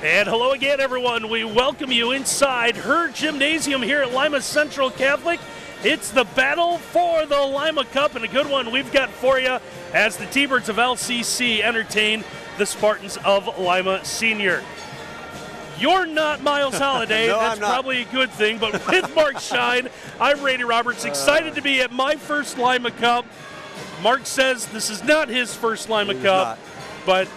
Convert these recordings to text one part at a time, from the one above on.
And hello again, everyone. We welcome you inside her gymnasium here at Lima Central Catholic. It's the battle for the Lima Cup, and a good one we've got for you as the T-Birds of LCC entertain the Spartans of Lima Senior. You're not Miles Holliday. No, That's I'm not. probably a good thing, but with Mark Shine, I'm Randy Roberts, excited to be at my first Lima Cup. Mark says this is not his first Lima Cup, but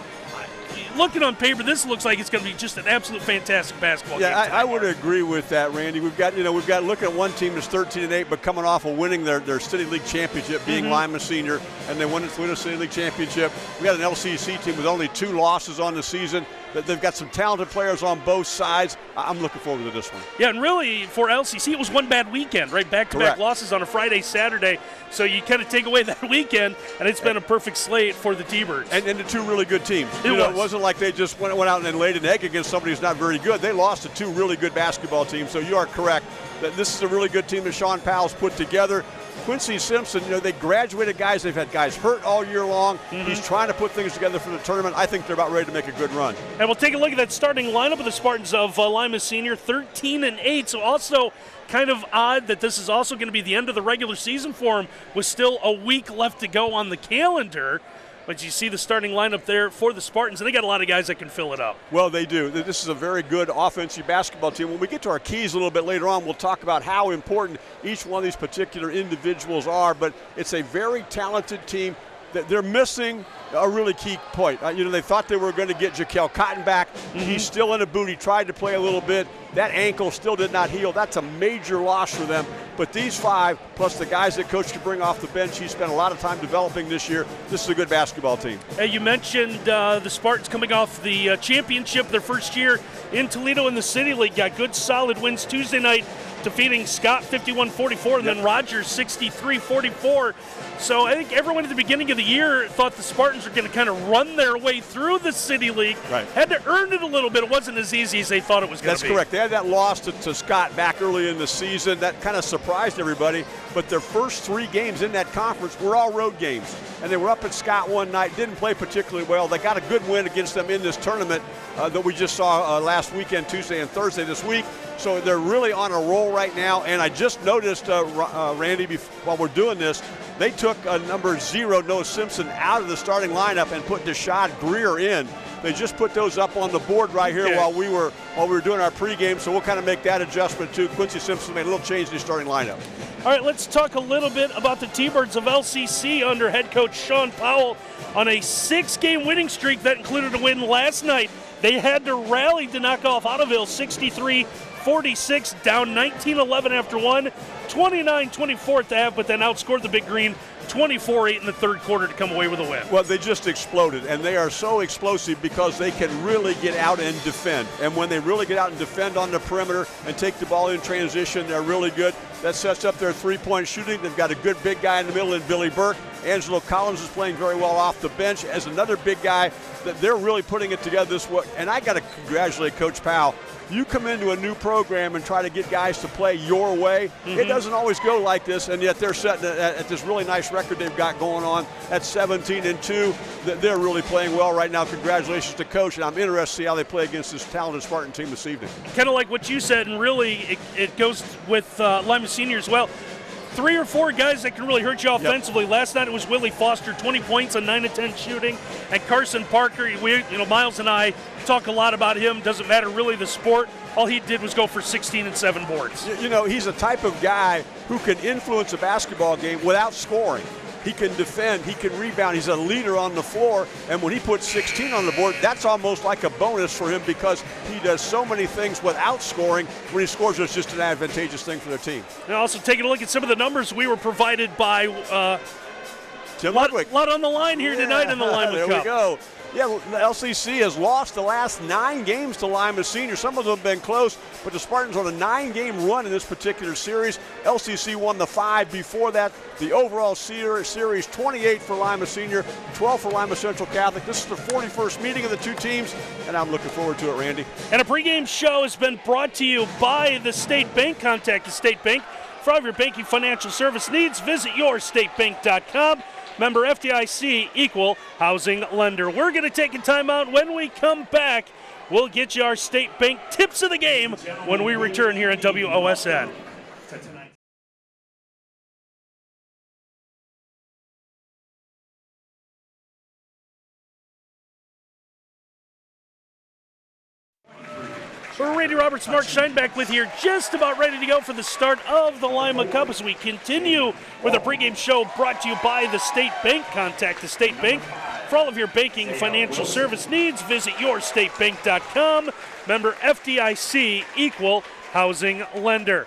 looking on paper, this looks like it's going to be just an absolute fantastic basketball game. Yeah, I would agree with that, Randy. We've got looking at one team that's 13-8, but coming off of winning their City League championship, being Lima Senior, and they win a City League championship. We got an LCC team with only 2 losses on the season. They've got some talented players on both sides. I'm looking forward to this one. Yeah, and really for LCC, it was one bad weekend, right? Back-to-back losses on a Friday, Saturday. So you kind of take away that weekend, and it's been a perfect slate for the T-Birds. And the 2 really good teams. It wasn't like they just went out and laid an egg against somebody who's not very good. They lost to 2 really good basketball teams. So you are correct that this is a really good team that Sean Powell's put together. Quincy Simpson, they graduated guys. They've had guys hurt all year long. He's trying to put things together for the tournament. I think they're about ready to make a good run. And we'll take a look at that starting lineup of the Spartans of Lima Senior, 13-8. So also kind of odd that this is also going to be the end of the regular season for them with still a week left to go on the calendar. But you see the starting lineup there for the Spartans, and they got a lot of guys that can fill it up. Well, they do. This is a very good offensive basketball team. When we get to our keys a little bit later on, we'll talk about how important each one of these particular individuals are, but it's a very talented team. They're missing a really key point. They thought they were going to get Jaquel Cotton back. He's still in a boot. He tried to play a little bit. That ankle still did not heal. That's a major loss for them. But these 5, plus the guys that Coach can bring off the bench, he spent a lot of time developing this year. This is a good basketball team. Hey, you mentioned the Spartans coming off the championship, their first year in Toledo in the City League. Got good, solid wins Tuesday night, defeating Scott 51-44, and then Rogers 63-44. So I think everyone at the beginning of the year thought the Spartans were going to kind of run their way through the City League. Right. Had to earn it a little bit. It wasn't as easy as they thought it was going to be. That's correct. They had that loss to Scott back early in the season. That kind of surprised everybody. But their first 3 games in that conference were all road games. And they were up at Scott one night, didn't play particularly well. They got a good win against them in this tournament that we just saw last weekend, Tuesday and Thursday this week. So they're really on a roll right now. And I just noticed, Randy, while we're doing this, they took number 0, Noah Simpson, out of the starting lineup and put Deshad Greer in. They just put those up on the board right here while we were doing our pregame, so we'll kind of make that adjustment too. Quincy Simpson made a little change in his starting lineup. All right, let's talk a little bit about the T-Birds of LCC under head coach Sean Powell on a 6-game winning streak that included a win last night. They had to rally to knock off Ottoville 63-46, down 19-11 after 1, 29-24 at the half, but then outscored the Big Green 24-8 in the third quarter to come away with a win. Well, they just exploded, and they are so explosive because they can really get out and defend. And when they really get out and defend on the perimeter and take the ball in transition, they're really good. That sets up their 3-point shooting. They've got a good big guy in the middle in Billy Burke. Angelo Collins is playing very well off the bench as another big guy. That they're really putting it together this way. And I got to congratulate Coach Powell. You come into a new program and try to get guys to play your way. It doesn't always go like this, and yet they're setting at this really nice record they've got going on at 17-2. They're really playing well right now. Congratulations to Coach, and I'm interested to see how they play against this talented Spartan team this evening. Kind of like what you said, and really it goes with Lima Senior as well. 3 or 4 guys that can really hurt you offensively. Last night it was Willie Foster, 20 points on 9 of 10 shooting, and Carson Parker. Miles and I talk a lot about him. Doesn't matter really the sport. All he did was go for 16 and 7 boards. He's a type of guy who can influence a basketball game without scoring. He can defend, he can rebound, he's a leader on the floor, and when he puts 16 on the board, that's almost like a bonus for him because he does so many things without scoring. When he scores, it's just an advantageous thing for their team. Now also taking a look at some of the numbers we were provided by Tim lot Ludwig. on the line here tonight in the Lima There Cup. we go. Yeah, the LCC has lost the last 9 games to Lima Senior. Some of them have been close, but the Spartans on a 9-game run in this particular series. LCC won the 5 before that. The overall series, 28 for Lima Senior, 12 for Lima Central Catholic. This is the 41st meeting of the 2 teams, and I'm looking forward to it, Randy. And a pregame show has been brought to you by the State Bank. Contact the State Bank for all of your banking financial service needs. Visit yourstatebank.com. Member FDIC, equal housing lender. We're going to take a timeout. When we come back, We'll get you our State Bank tips of the game when we return here at WOSN. We're Randy Roberts, Mark Scheinbach with here, just about ready to go for the start of the Lima Cup as we continue with a pregame show brought to you by the State Bank. Contact the State Bank for all of your banking and financial service needs. Visit yourstatebank.com. Member FDIC, equal housing lender.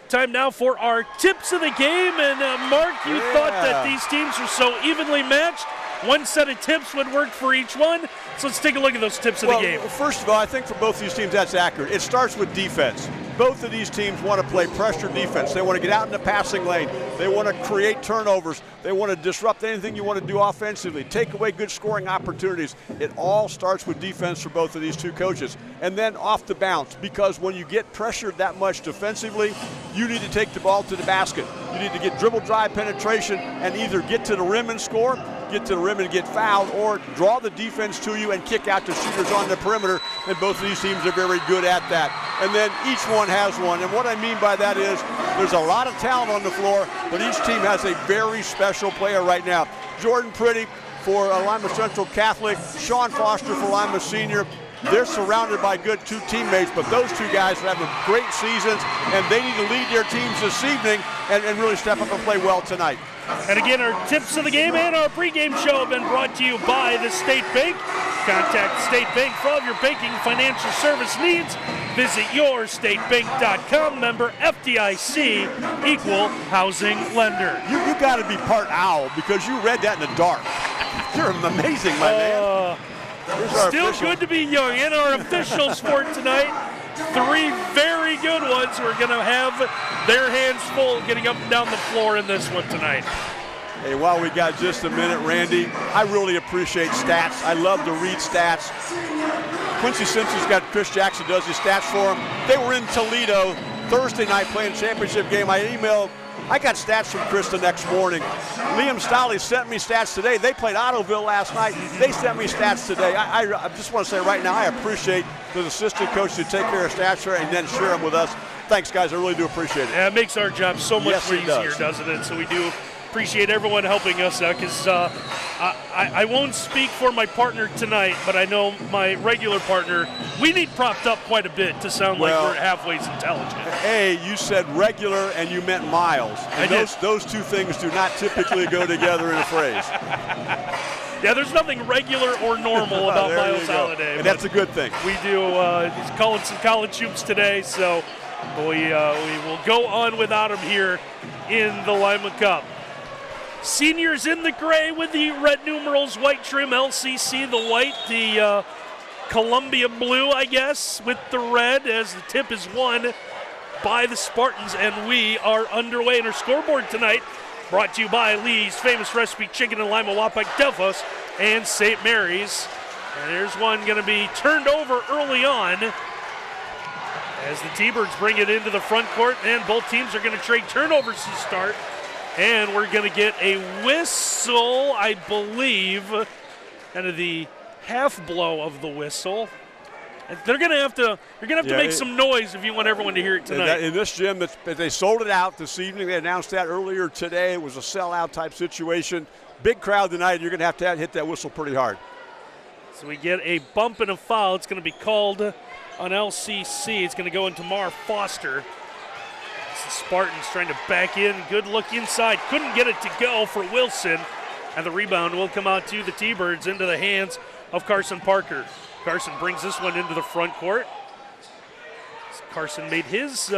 Time now for our tips of the game. And Mark, you thought that these teams were so evenly matched. One set of tips would work for each one. So let's take a look at those tips of the game. First of all, I think for both these teams that's accurate. It starts with defense. Both of these teams want to play pressure defense. They want to get out in the passing lane. They want to create turnovers. They want to disrupt anything you want to do offensively, take away good scoring opportunities. It all starts with defense for both of these two coaches. And then off the bounce, because when you get pressured that much defensively, you need to take the ball to the basket. You need to get dribble drive penetration and either get to the rim and score, get to the rim and get fouled, or draw the defense to you and kick out the shooters on the perimeter, and both of these teams are very good at that. And then each one has one, and what I mean by that is there's a lot of talent on the floor, but each team has a very special player right now. Jordan Pretty for Lima Central Catholic, Sean Foster for Lima Senior. They're surrounded by good two teammates, but those two guys are having great seasons, and they need to lead their teams this evening and really step up and play well tonight. And again, our tips of the game and our pregame show have been brought to you by the State Bank. Contact the State Bank for all of your banking financial service needs. Visit yourstatebank.com. Member FDIC, equal housing lender. You got to be part owl because you read that in the dark. You're amazing, my man. Still good to be young. And our officials for tonight, three very good ones who are going to have their hands full getting up and down the floor in this one tonight. Hey, while we got just a minute, Randy, I really appreciate stats. I love to read stats. Quincy Simpson's got Chris Jackson does his stats for him. They were in Toledo Thursday night playing championship game. I got stats from Chris the next morning. Liam Stolly sent me stats today. They played Ottoville last night. They sent me stats today. I just want to say right now, I appreciate the assistant coach to take care of stats here and then share them with us. Thanks, guys. I really do appreciate it. Yeah, it makes our job so much easier, doesn't it? So we do appreciate everyone helping us out because I won't speak for my partner tonight, but I know my regular partner, we need propped up quite a bit to sound like we're halfway intelligent. Hey, you said regular and you meant miles. And those two things do not typically go together in a phrase. Yeah, there's nothing regular or normal about Miles Halliday. And that's a good thing. We do he's calling some college hoops today, so we will go on without him here in the Lima Cup. Seniors in the gray with the red numerals, white trim, LCC, the white, the Columbia blue, I guess, with the red as the tip is won by the Spartans, and we are underway. And our scoreboard tonight brought to you by Lee's Famous Recipe Chicken in Lima, Wapak, Delphos, and St. Mary's. And there's one going to be turned over early on as the T-Birds bring it into the front court, and both teams are going to trade turnovers to start. And we're going to get a whistle, I believe, kind of the half blow of the whistle. And they're going to have to make some noise if you want everyone to hear it tonight. In this gym, they sold it out this evening. They announced that earlier today. It was a sellout type situation. Big crowd tonight. You're going to have hit that whistle pretty hard. So we get a bump and a foul. It's going to be called on LCC. It's going to go into Mar Foster. The Spartans trying to back in. Good look inside. Couldn't get it to go for Wilson. And the rebound will come out to the T-Birds into the hands of Carson Parker. Carson brings this one into the front court. Carson made his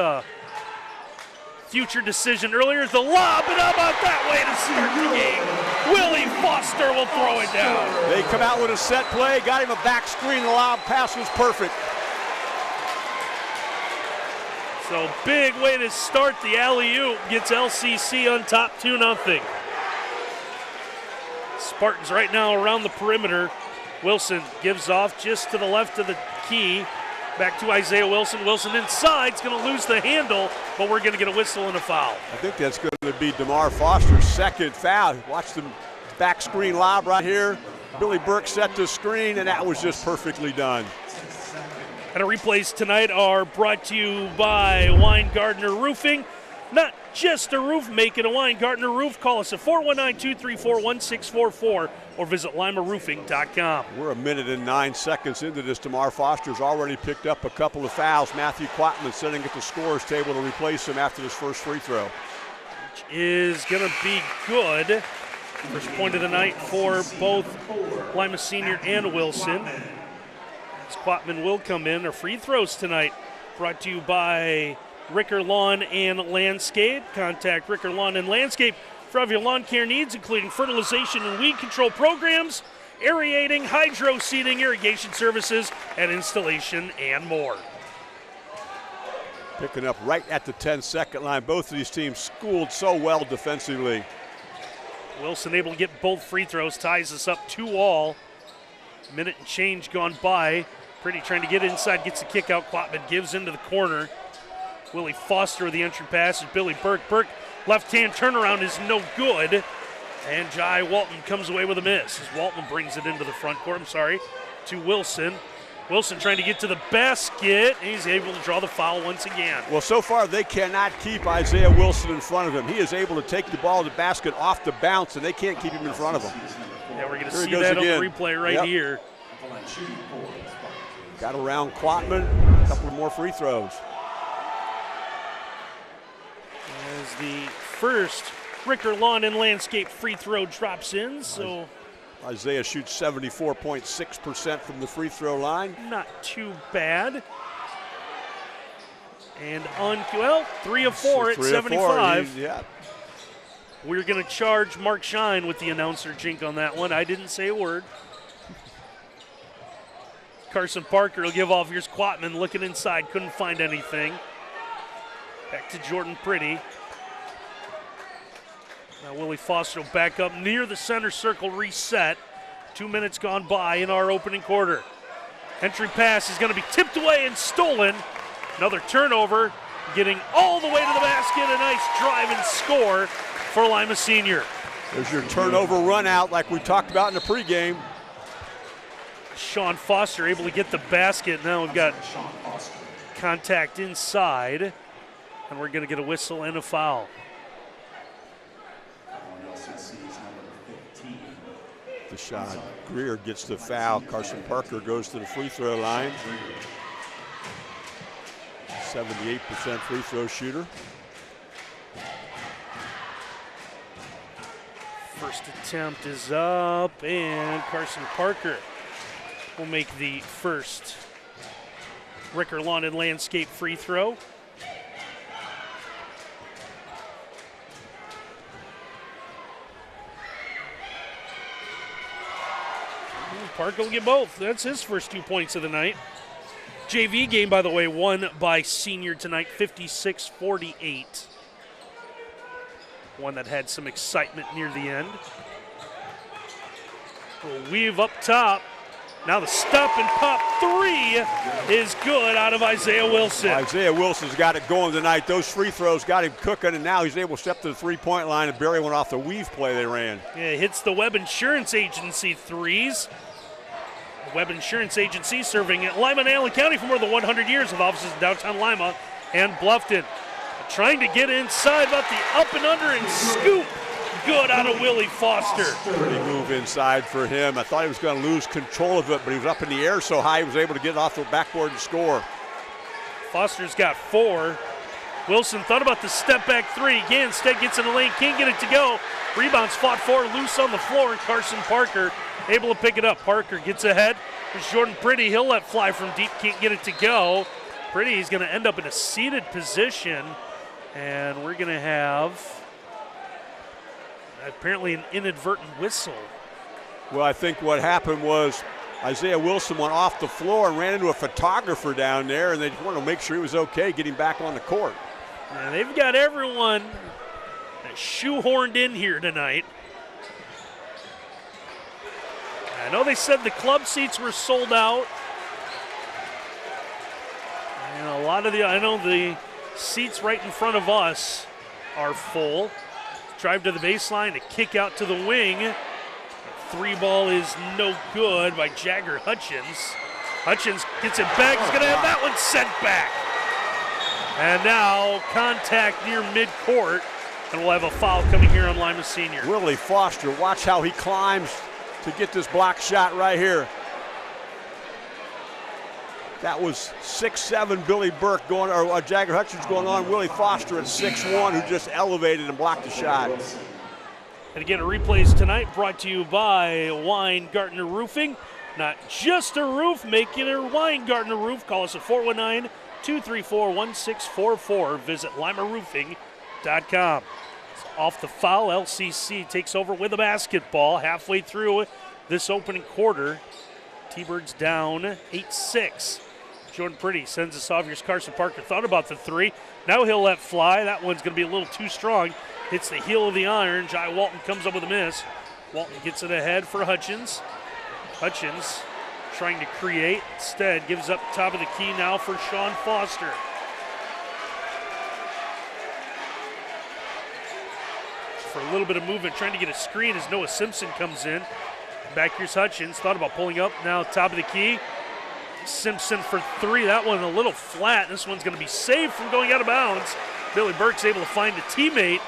future decision earlier. The lob, and how about that way to start the game? Willie Foster will throw it down. They come out with a set play, got him a back screen. The lob pass was perfect. So big way to start the alley-oop, gets LCC on top 2-0. Spartans right now around the perimeter. Wilson gives off just to the left of the key. Back to Isaiah Wilson. Wilson inside, is going to lose the handle, but we're going to get a whistle and a foul. I think that's going to be DeMar Foster's second foul. Watch the back screen lob right here. Billy Burke set the screen, and that was just perfectly done. And our replays tonight are brought to you by Weingartner Roofing. Not just a roof, make it a Weingartner roof. Call us at 419-234-1644 or visit limaroofing.com. We're 1:09 seconds into this. Tamar Foster's already picked up a couple of fouls. Matthew Quatman sitting at the scorer's table to replace him after this first free throw. Which is going to be good. First point of the night for both Lima Senior and Wilson. As Quatman will come in. Our free throws tonight brought to you by Ricker Lawn and Landscape. Contact Ricker Lawn and Landscape for all of your lawn care needs, including fertilization and weed control programs, aerating, hydro seeding, irrigation services, and installation, and more. Picking up right at the 10-second line. Both of these teams schooled so well defensively. Wilson able to get both free throws, ties us up 2-all. Minute and change gone by. Pretty trying to get inside, gets the kick out. Quatman gives into the corner. Willie Foster with the entry pass is Billy Burke. Burke, left-hand turnaround is no good. And Jai Walton comes away with a miss as Walton brings it into the front court, to Wilson. Wilson trying to get to the basket, and he's able to draw the foul once again. Well, so far they cannot keep Isaiah Wilson in front of him. He is able to take the ball to the basket off the bounce, and they can't keep him in front of him. Yeah, we're going to see that again on the replay right here. Got around Quatman, a couple more free throws. As the first Ricker Lawn and Landscape free throw drops in, so Isaiah shoots 74.6% from the free throw line. Not too bad. And 3 of 4 at 75. Yeah. We're going to charge Mark Shine with the announcer jink on that one. I didn't say a word. Carson Parker will give off. Here's Quatman looking inside. Couldn't find anything. Back to Jordan Pretty. Now Willie Foster will back up near the center circle, reset. 2 minutes gone by in our opening quarter. Entry pass is going to be tipped away and stolen. Another turnover, getting all the way to the basket. A nice drive and score for Lima Senior. There's your turnover run out like we talked about in the pregame. Sean Foster able to get the basket. Now we've got contact inside, and we're going to get a whistle and a foul. The shot. Greer gets the foul. Carson Parker goes to the free throw line. 78% free throw shooter. First attempt is up, and Carson Parker will make the first Ricker Lawn and Landscape free throw. Parker will get both. That's his first 2 points of the night. JV game, by the way, won by Senior tonight, 56-48. One that had some excitement near the end. We'll weave up top. Now the step and pop three is good out of Isaiah Wilson. Isaiah Wilson's got it going tonight. Those free throws got him cooking, and now he's able to step to the three-point line and bury one off the weave play they ran. Yeah, hits the Webb Insurance Agency threes. The Webb Insurance Agency serving at Lima and Allen County for more than 100 years with offices in downtown Lima and Bluffton. Trying to get inside, about the up and under and scoop. Good out of Willie Foster. Pretty move inside for him. I thought he was going to lose control of it, but he was up in the air so high he was able to get it off the backboard and score. Foster's got 4. Wilson thought about the step back three. Again, instead gets in the lane, can't get it to go. Rebounds fought for, loose on the floor, and Carson Parker able to pick it up. Parker gets ahead. There's Jordan Pretty. He'll let fly from deep, can't get it to go. Pretty is going to end up in a seated position, and we're going to have apparently an inadvertent whistle. Well, I think what happened was Isaiah Wilson went off the floor and ran into a photographer down there, and they just wanted to make sure he was okay getting back on the court. Now, they've got everyone shoehorned in here tonight. I know they said the club seats were sold out. And a lot of I know the seats right in front of us are full. Drive to the baseline, a kick out to the wing. Three ball is no good by Jagger Hutchins. Hutchins gets it back. He's going to have that one sent back. And now contact near midcourt, and we'll have a foul coming here on Lima Senior. Willie Foster, watch how he climbs to get this block shot right here. That was 6'7" Billy Burke going, or Jagger Hutchins going on. Willie Foster at 6'1", who just elevated and blocked the shot. And again, replays tonight brought to you by Weingartner Roofing. Not just a roof, making a Weingartner roof. Call us at 419-234-1644. Visit limaroofing.com. Off the foul, LCC takes over with a basketball halfway through this opening quarter. T-Birds down 8-6. Jordan Pretty sends us off. Here's Carson Parker. Thought about the three. Now he'll let fly. That one's going to be a little too strong. Hits the heel of the iron. Jai Walton comes up with a miss. Walton gets it ahead for Hutchins. Hutchins trying to create. Instead, gives up top of the key now for Sean Foster. For a little bit of movement, trying to get a screen as Noah Simpson comes in. Back here's Hutchins. Thought about pulling up. Now top of the key. Simpson for three. That one a little flat. This one's going to be saved from going out of bounds. Billy Burke's able to find a teammate.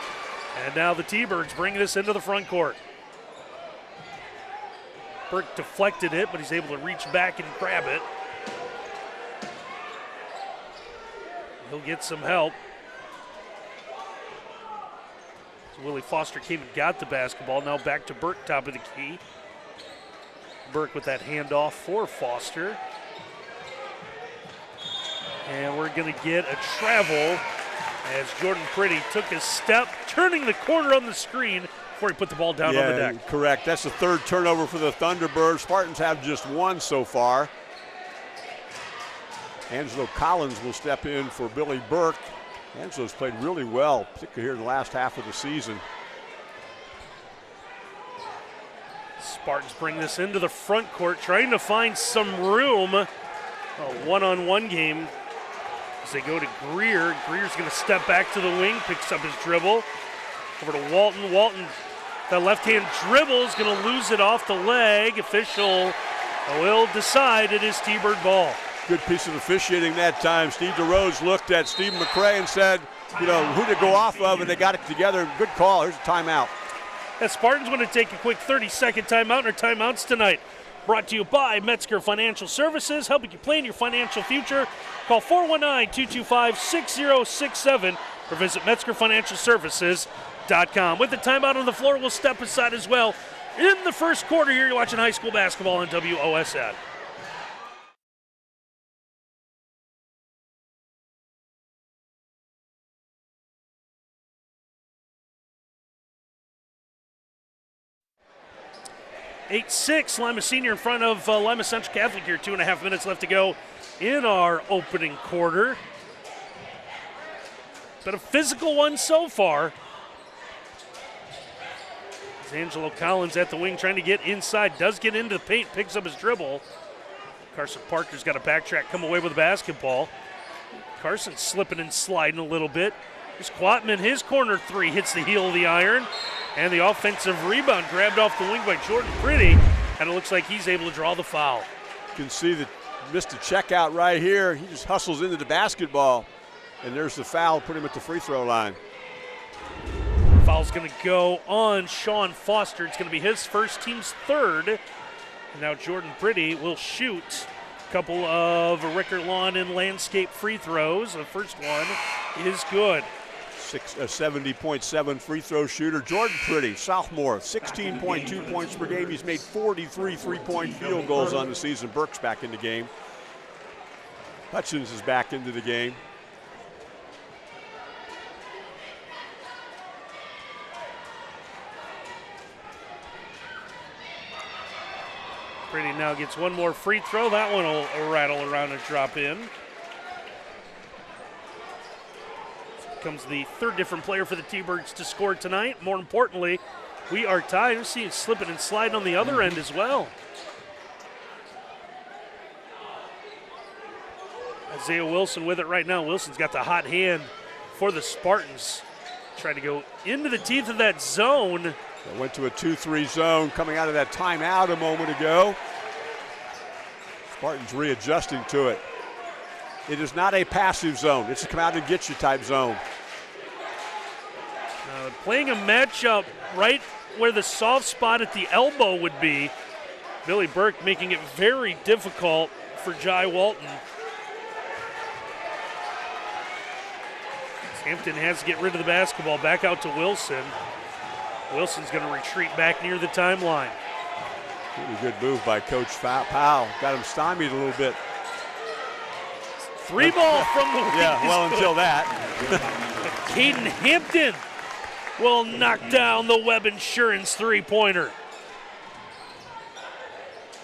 And now the T-Birds bring this into the front court. Burke deflected it, but he's able to reach back and grab it. He'll get some help. So Willie Foster came and got the basketball. Now back to Burke, top of the key. Burke with that handoff for Foster. And we're going to get a travel as Jordan Pretty took a step, turning the corner on the screen before he put the ball down on the deck. Correct. That's the third turnover for the Thunderbirds. Spartans have just one so far. Angelo Collins will step in for Billy Burke. Angelo's played really well, particularly here in the last half of the season. Spartans bring this into the front court, trying to find some room. A one-on-one game as they go to Greer. Greer's going to step back to the wing, picks up his dribble. Over to Walton. Walton, that left-hand dribble is going to lose it off the leg. Official will decide it is T-Bird ball. Good piece of officiating that time. Steve DeRose looked at Steve McCray and said, you know, who to go off of, and they got it together. Good call. Here's a timeout. The Spartans want to take a quick 30-second timeout. Our timeouts tonight brought to you by Metzger Financial Services, helping you plan your financial future. Call 419-225-6067 or visit MetzgerFinancialServices.com. With the timeout on the floor, we'll step aside as well. In the first quarter here, you're watching high school basketball on WOSN. Lima Senior in front of Lima Central Catholic here. 2.5 minutes left to go in our opening quarter. Been a physical one so far. As Angelo Collins at the wing trying to get inside. Does get into the paint, picks up his dribble. Carson Parker's got a backtrack, come away with the basketball. Carson slipping and sliding a little bit. Here's Quatman, his corner three hits the heel of the iron. And the offensive rebound grabbed off the wing by Jordan Pretty, and it looks like he's able to draw the foul. You can see that missed a check out right here. He just hustles into the basketball, and there's the foul, put him at the free throw line. Foul's going to go on Sean Foster. It's going to be his first, team's third. And now Jordan Pretty will shoot a couple of Rickert Lawn and Landscape free throws. The first one is good. A 70.7 free throw shooter. Jordan Pretty, sophomore, 16.2 points per game. He's made 43 three-point field goals on the season. Burke's back in the game. Hutchins is back into the game. Pretty now gets one more free throw. That one will rattle around and drop in. Comes the third different player for the T-Birds to score tonight. More importantly, we are tied. We're seeing slipping and sliding on the other end as well. Isaiah Wilson with it right now. Wilson's got the hot hand for the Spartans. Trying to go into the teeth of that zone. They went to a 2-3 zone coming out of that timeout a moment ago. Spartans readjusting to it. It is not a passive zone. It's a come out and get you type zone. Playing a matchup right where the soft spot at the elbow would be. Billy Burke making it very difficult for Jai Walton. Hampton has to get rid of the basketball. Back out to Wilson. Wilson's going to retreat back near the timeline. Really good move by Coach Powell. Got him stymied a little bit. Three ball from the yeah, well, until that. Caden Hampton will knock down the Webb Insurance three-pointer.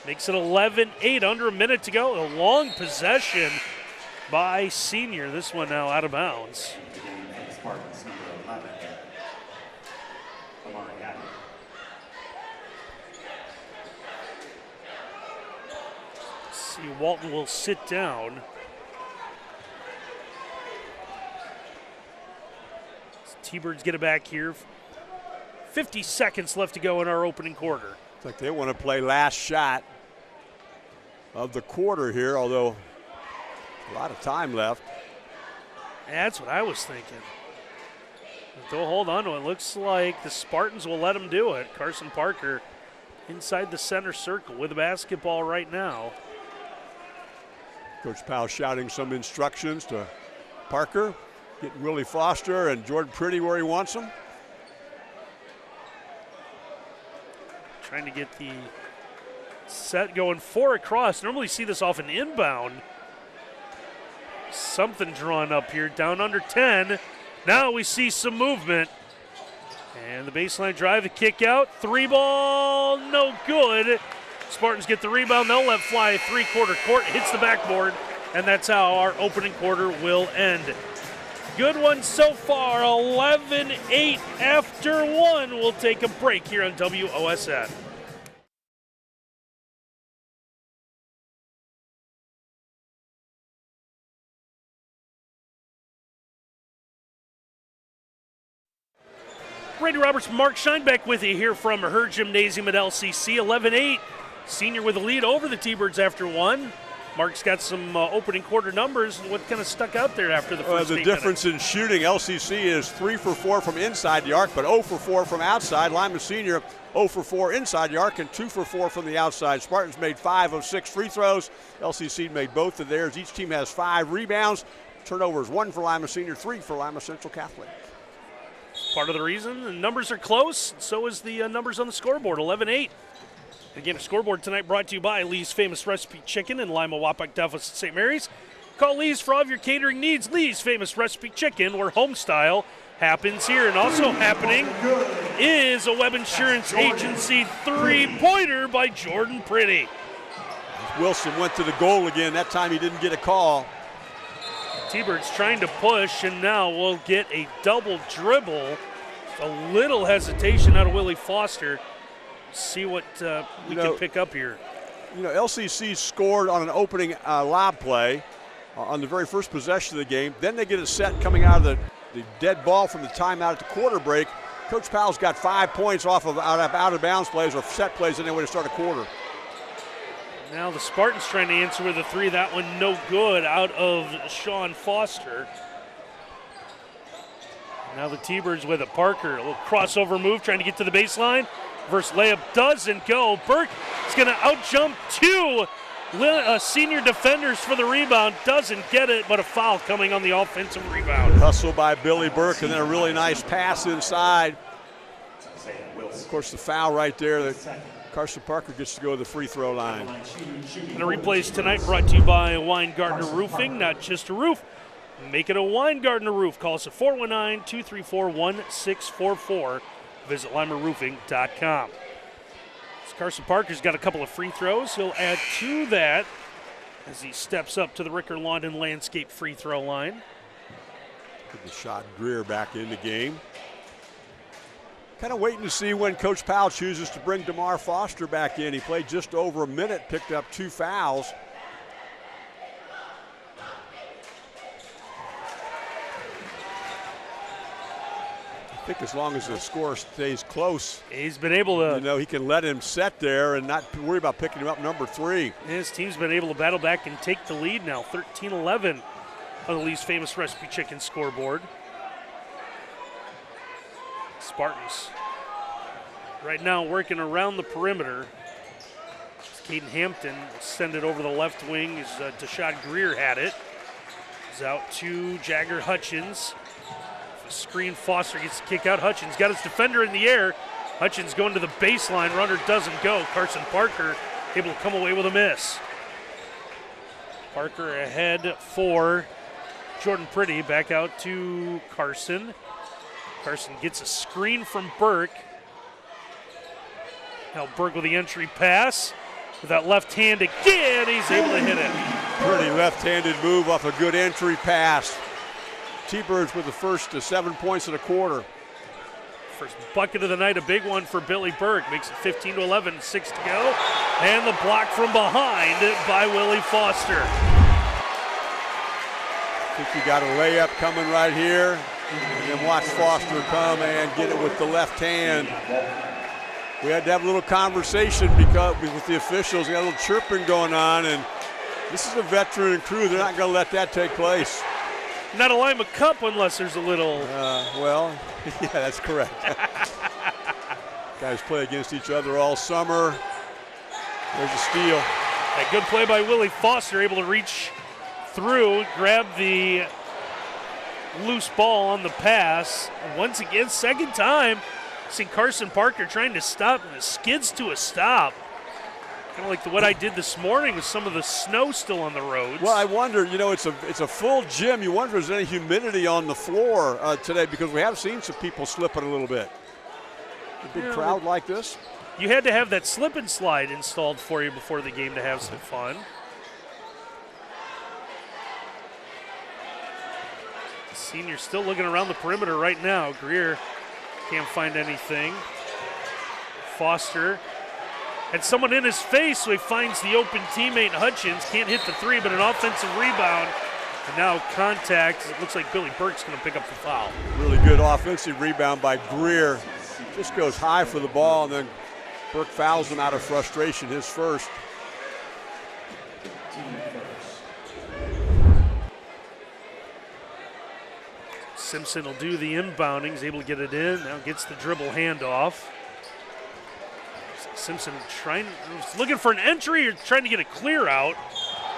Makes it 11-8, under a minute to go. A long possession by Senior. This one now out of bounds. See, Walton will sit down. T-Birds get it back here. 50 seconds left to go in our opening quarter. It's like they want to play last shot of the quarter here, although a lot of time left. That's what I was thinking. But they'll hold on to it. Looks like the Spartans will let them do it. Carson Parker inside the center circle with the basketball right now. Coach Powell shouting some instructions to Parker. Getting Willie Foster and Jordan Pretty where he wants them. Trying to get the set going 4 across. Normally see this off an inbound. Something drawn up here, down under 10. Now we see some movement. And the baseline drive, the kick out. Three ball, no good. Spartans get the rebound. They'll let fly three-quarter court. Hits the backboard. And that's how our opening quarter will end. Good one so far, 11-8 after one. We'll take a break here on WOSN. Brady Roberts, Mark Scheinbeck with you here from her gymnasium at LCC. 11-8, Senior with the lead over the T-Birds after one. Mark's got some opening quarter numbers. What kind of stuck out there after the first The difference in shooting, LCC is 3 for 4 from inside the arc, but 0 for 4 from outside. Lima Senior 0 for 4 inside the arc and 2 for 4 from the outside. Spartans made 5 of 6 free throws. LCC made both of theirs. Each team has 5 rebounds. Turnovers, 1 for Lima Senior, 3 for Lima Central Catholic. Part of the reason the numbers are close, so is the numbers on the scoreboard, 11-8. Again, a scoreboard tonight brought to you by Lee's Famous Recipe Chicken in Lima, Wapak, Delphos, and St. Mary's. Call Lee's for all of your catering needs. Lee's Famous Recipe Chicken, where home style happens here. And also happening is a Webb Insurance Agency three-pointer by Jordan Pretty. Wilson went to the goal again. That time he didn't get a call. T-Birds trying to push, and now we'll get a double dribble. A little hesitation out of Willie Foster. See what we can pick up here. LCC scored on an opening lob play on the very first possession of the game. Then they get a set coming out of the dead ball from the timeout at the quarter break. Coach Powell's got 5 points off of out of bounds plays or set plays anyway to start a quarter. Now the Spartans trying to answer with a three. That one no good out of Sean Foster. Now the T-Birds with a Parker. A little crossover move trying to get to the baseline. Reverse layup doesn't go. Burke is going to outjump two senior defenders for the rebound. Doesn't get it, but a foul coming on the offensive rebound. Hustle by Billy Burke, and then a really nice pass inside. Of course, the foul right there. That Carson Parker gets to go to the free throw line. And a replays tonight brought to you by Weingartner Roofing. Not just a roof, make it a Weingartner roof. Call us at 419-234-1644. Visit limaroofing.com. Carson Parker's got a couple of free throws. He'll add to that as he steps up to the Ricker London Landscape free throw line. Put the shot Greer back in the game. Kind of waiting to see when Coach Powell chooses to bring DeMar Foster back in. He played just over a minute, picked up 2 fouls. I think as long as the score stays close, he's been able to. You know, he can let him set there and not worry about picking him up number 3. His team's been able to battle back and take the lead now, 13-11 on the Lee's Famous Recipe Chicken scoreboard. Spartans right now working around the perimeter. Caden Hampton send it over the left wing as Tashad Greer had it. He's out to Jagger Hutchins. Screen, Foster gets the kick out. Hutchins got his defender in the air. Hutchins going to the baseline. Runner doesn't go. Carson Parker able to come away with a miss. Parker ahead for Jordan Pretty. Back out to Carson. Carson gets a screen from Burke. Now Burke with the entry pass. With that left hand again, he's able to hit it. Pretty left-handed move off a good entry pass. T-Birds with the first 7 points in a quarter. First bucket of the night, a big one for Billy Burke. Makes it 15-11, 6 to go. And the block from behind by Willie Foster. I think you got a layup coming right here. And then watch Foster come and get it with the left hand. We had to have a little conversation because with the officials. We got a little chirping going on, and this is a veteran crew. They're not going to let that take place. Not a Lima Cup unless there's a little. Well, yeah, that's correct. Guys play against each other all summer. There's a steal. A good play by Willie Foster, able to reach through, grab the loose ball on the pass. And once again, second time, see Carson Parker trying to stop, and it skids to a stop. Kind of like what I did this morning with some of the snow still on the roads. Well, I wonder, you know, it's a full gym. You wonder if there's any humidity on the floor today, because we have seen some people slipping a little bit. A big crowd like this. You had to have that slip and slide installed for you before the game to have some fun. Senior still looking around the perimeter right now. Greer can't find anything. Foster had someone in his face, so he finds the open teammate Hutchins. Can't hit the three, but an offensive rebound. And now contact. It looks like Billy Burke's going to pick up the foul. Really good offensive rebound by Greer. Just goes high for the ball, and then Burke fouls him out of frustration, his first. Simpson will do the inbounding. He's able to get it in. Now gets the dribble handoff. Simpson looking for an entry or trying to get a clear out.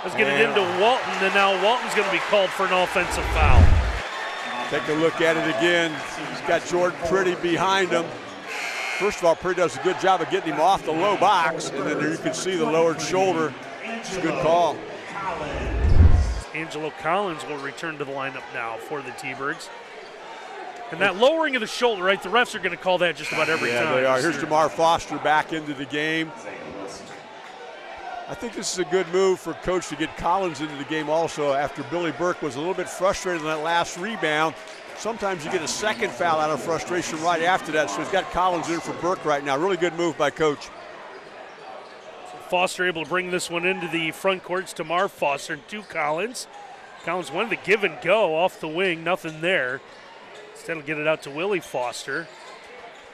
Let's get it into Walton, and now Walton's going to be called for an offensive foul. Take a look at it again. He's got Jordan Pretty behind him. First of all, Pretty does a good job of getting him off the low box, and then there you can see the lowered shoulder. It's a good call. Angelo Collins will return to the lineup now for the T-Birds. And that lowering of the shoulder, right, the refs are going to call that just about every time. Yeah, they are. Here's DeMar Foster back into the game. I think this is a good move for Coach to get Collins into the game also after Billy Burke was a little bit frustrated on that last rebound. Sometimes you get a second foul out of frustration right after that, so he's got Collins in for Burke right now. Really good move by Coach. Foster able to bring this one into the front courts. DeMar Foster to Collins. Collins wanted to give and go off the wing, nothing there. Instead he'll get it out to Willie Foster.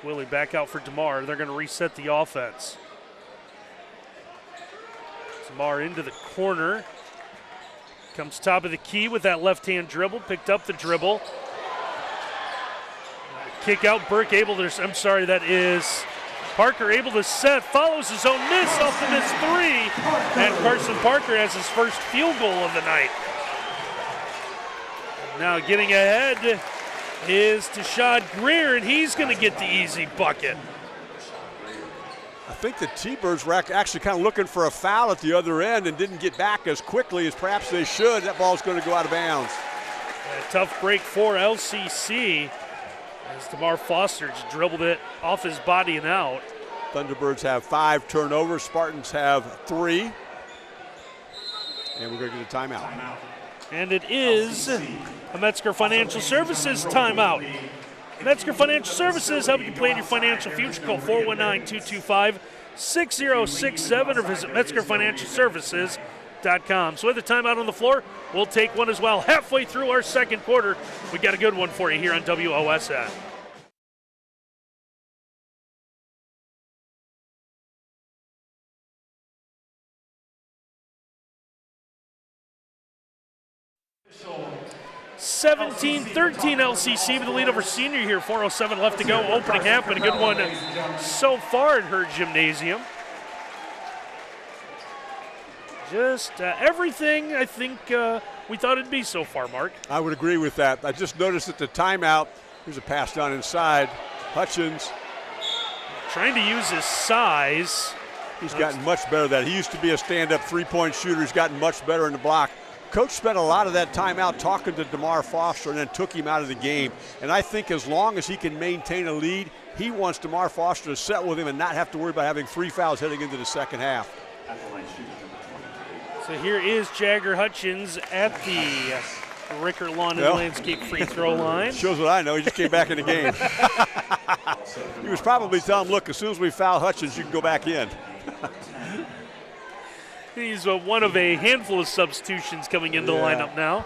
Willie back out for DeMar. They're going to reset the offense. DeMar into the corner. Comes top of the key with that left-hand dribble. Picked up the dribble. Kick out, Burke able to, that is Parker able to set, follows his own miss off the miss three, and Carson Parker has his first field goal of the night. Now getting ahead is Tashad Greer, and he's going to get the easy bucket. I think the T-Birds were actually kind of looking for a foul at the other end and didn't get back as quickly as perhaps they should. That ball's going to go out of bounds. A tough break for LCC as DeMar Foster just dribbled it off his body and out. Thunderbirds have 5 turnovers. Spartans have 3. And we're going to get a timeout. And it is a Metzger Financial Services timeout. Metzger Financial Services, helping you plan your financial future. Call 419-225-6067 or visit MetzgerFinancialServices.com. So with the timeout on the floor, we'll take one as well. Halfway through our second quarter, we got a good one for you here on WOSN. 17-13 LCC with the lead over Senior here. 4:07 left to go. Opening half, but a good one so far at her gymnasium. Just everything I think we thought it'd be so far, Mark. I would agree with that. I just noticed at the timeout, here's a pass down inside. Hutchins. Trying to use his size. He's gotten much better at that. He used to be a stand-up three-point shooter. He's gotten much better in the block. Coach spent a lot of that time out talking to DeMar Foster and then took him out of the game. And I think as long as he can maintain a lead, he wants DeMar Foster to set with him and not have to worry about having 3 fouls heading into the second half. So here is Jagger Hutchins at the Rickert Lawn and Landscape free throw line. Shows what I know. He just came back in the game. He was probably telling him, look, as soon as we foul Hutchins, you can go back in. He's one of a handful of substitutions coming into the lineup now.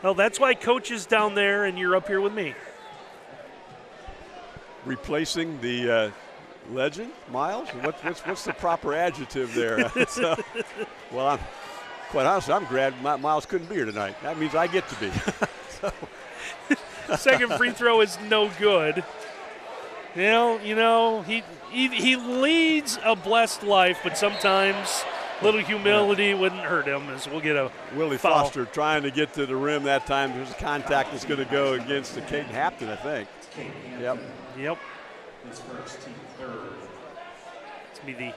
Well, that's why Coach is down there and you're up here with me. Replacing the legend, Miles? What's the proper adjective there? Well, quite honestly, I'm glad Miles couldn't be here tonight. That means I get to be. Second free throw is no good. You know, he leads a blessed life, but sometimes a little humility wouldn't hurt him, as we'll get a Willie foul. Foster trying to get to the rim that time. There's a contact that's going to go against the Caden Hampton, I think. Yep. It's going to be the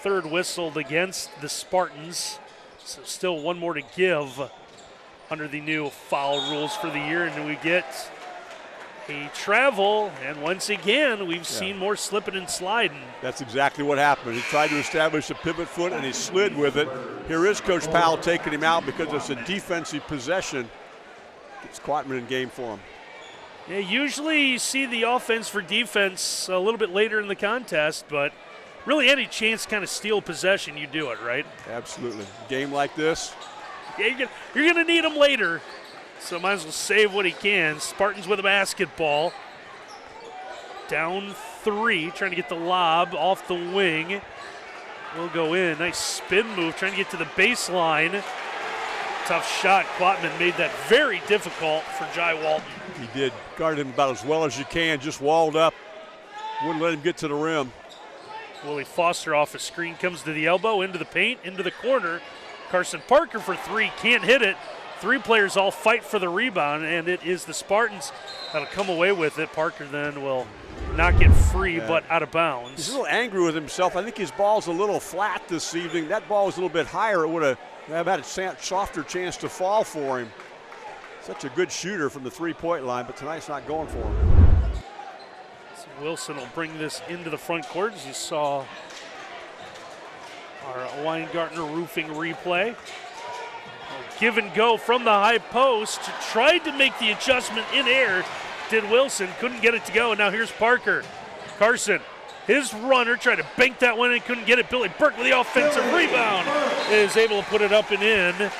third whistled against the Spartans. So still one more to give under the new foul rules for the year, and we get a travel, and once again, we've seen more slipping and sliding. That's exactly what happened. He tried to establish a pivot foot, and he slid with it. Here is Coach Powell taking him out because it's a defensive possession. It's Quatman in game for him. Yeah, usually you see the offense for defense a little bit later in the contest, but really any chance to kind of steal possession, you do it, right? Absolutely. A game like this. Yeah, you're going to need him later. So might as well save what he can. Spartans with a basketball. Down 3, trying to get the lob off the wing. Will go in. Nice spin move, trying to get to the baseline. Tough shot. Quatman made that very difficult for Jai Walton. He did. Guarded him about as well as you can. Just walled up. Wouldn't let him get to the rim. Willie Foster off a screen, comes to the elbow, into the paint, into the corner. Carson Parker for 3, can't hit it. 3 players all fight for the rebound, and it is the Spartans that'll come away with it. Parker then will not get free, but out of bounds. He's a little angry with himself. I think his ball's a little flat this evening. That ball was a little bit higher. It would have had a softer chance to fall for him. Such a good shooter from the three-point line, but tonight's not going for him. So Wilson will bring this into the front court, as you saw our Weingartner roofing replay. Give and go from the high post. Tried to make the adjustment in air. Did Wilson. Couldn't get it to go. And now here's Parker. Carson, his runner, tried to bank that one and couldn't get it. Billy Burke with the offensive rebound. Is able to put it up and in.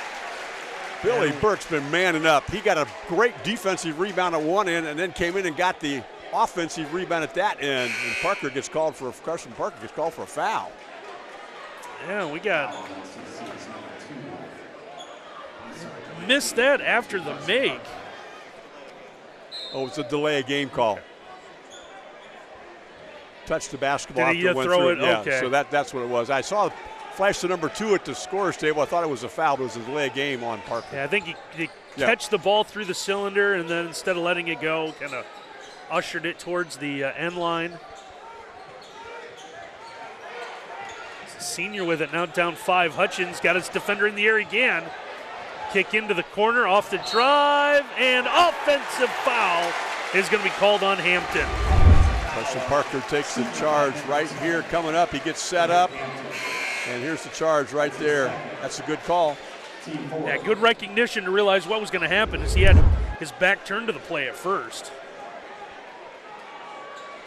Billy Burke's been manning up. He got a great defensive rebound at one end and then came in and got the offensive rebound at that end. And Carson Parker gets called for a foul. Yeah, we got missed that after the make. Oh, it's a delay of game call. Touched the basketball. Did he after it went throw through. it? Yeah, Okay. so that's what it was. I saw flash the number 2 at the scorer's table. I thought it was a foul, but it was a delay of game on Parker. Yeah, I think he catch the ball through the cylinder, and then instead of letting it go, kind of ushered it towards the end line. Senior with it, now down 5. Hutchins got his defender in the air again. Kick into the corner, off the drive, and offensive foul is going to be called on Hampton. Carson Parker takes the charge right here coming up. He gets set up, and here's the charge right there. That's a good call. Yeah, good recognition to realize what was going to happen as he had his back turned to the play at first.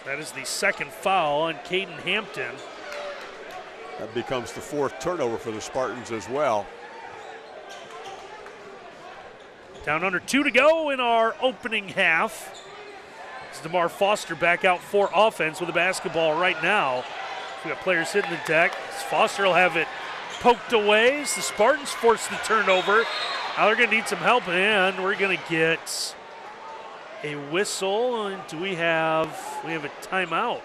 That is the second foul on Caden Hampton. That becomes the 4th turnover for the Spartans as well. Down under 2 to go in our opening half. It's DeMar Foster back out for offense with the basketball right now. We got players hitting the deck. Foster will have it poked away as the Spartans force the turnover. Now they're going to need some help, and we're going to get a whistle. And do we have a timeout?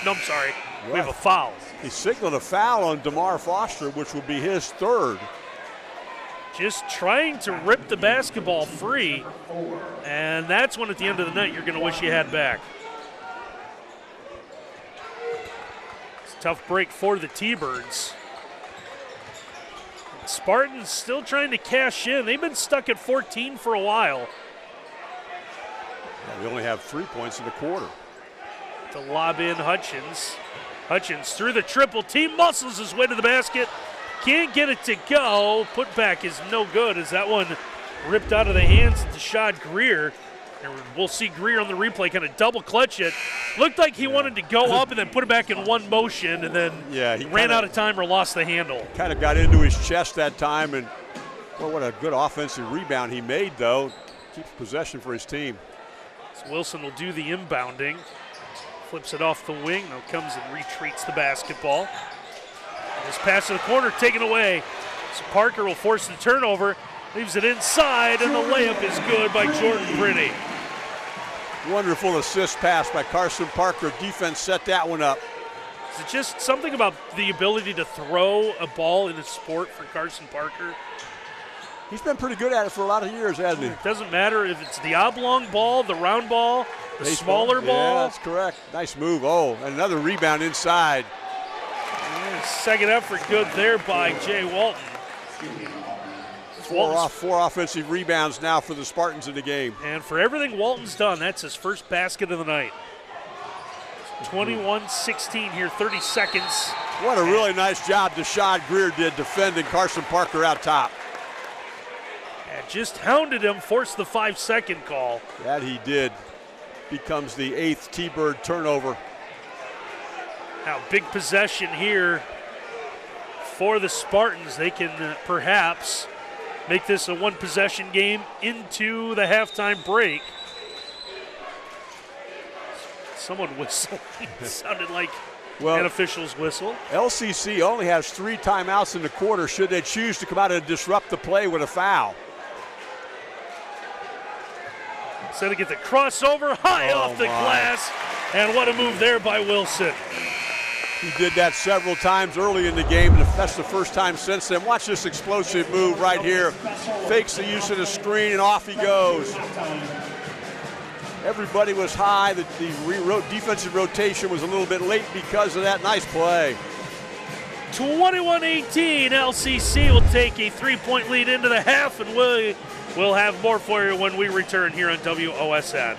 No, I'm sorry. Right. We have a foul. He signaled a foul on DeMar Foster, which will be his third. Just trying to rip the basketball free, and that's when at the end of the night you're going to wish you had back. It's a tough break for the T-Birds. Spartans still trying to cash in. They've been stuck at 14 for a while. Yeah, we only have 3 points in the quarter. To lob in Hutchins. Hutchins through the triple team, muscles his way to the basket. Can't get it to go. Putback is no good as that one ripped out of the hands of Tashad Greer. And we'll see Greer on the replay kind of double clutch it. Looked like he wanted to go up and then put it back in one motion, and then he ran out of time or lost the handle. Kind of got into his chest that time, and well, what a good offensive rebound he made, though. Keeps possession for his team. So Wilson will do the inbounding. Flips it off the wing, now comes and retreats the basketball. This pass to the corner taken away. So Parker will force the turnover, leaves it inside, and the layup is good by Jordan Pretty. Wonderful assist pass by Carson Parker. Defense set that one up. Is it just something about the ability to throw a ball in a sport for Carson Parker? He's been pretty good at it for a lot of years, hasn't he? It doesn't matter if it's the oblong ball, the round ball, the smaller ball. Yeah, that's correct. Nice move. Oh, another rebound inside. Second effort good there by Jay Walton. Four offensive rebounds now for the Spartans in the game. And for everything Walton's done, that's his first basket of the night. 21-16 here, 30 seconds. What a really nice job Tashad Greer did defending Carson Parker out top. And just hounded him, forced the 5-second call. That he did. Becomes the 8th T-Bird turnover. Now, big possession here for the Spartans. They can perhaps make this a one-possession game into the halftime break. Someone whistled. It sounded like an official's whistle. LCC only has 3 timeouts in the quarter should they choose to come out and disrupt the play with a foul. So to get the crossover high off the glass. And what a move there by Wilson. He did that several times early in the game, and that's the first time since then. Watch this explosive move right here. Fakes the use of the screen, and off he goes. Everybody was high. The defensive rotation was a little bit late because of that nice play. 21-18, LCC will take a 3-point lead into the half, and we'll have more for you when we return here on WOSN.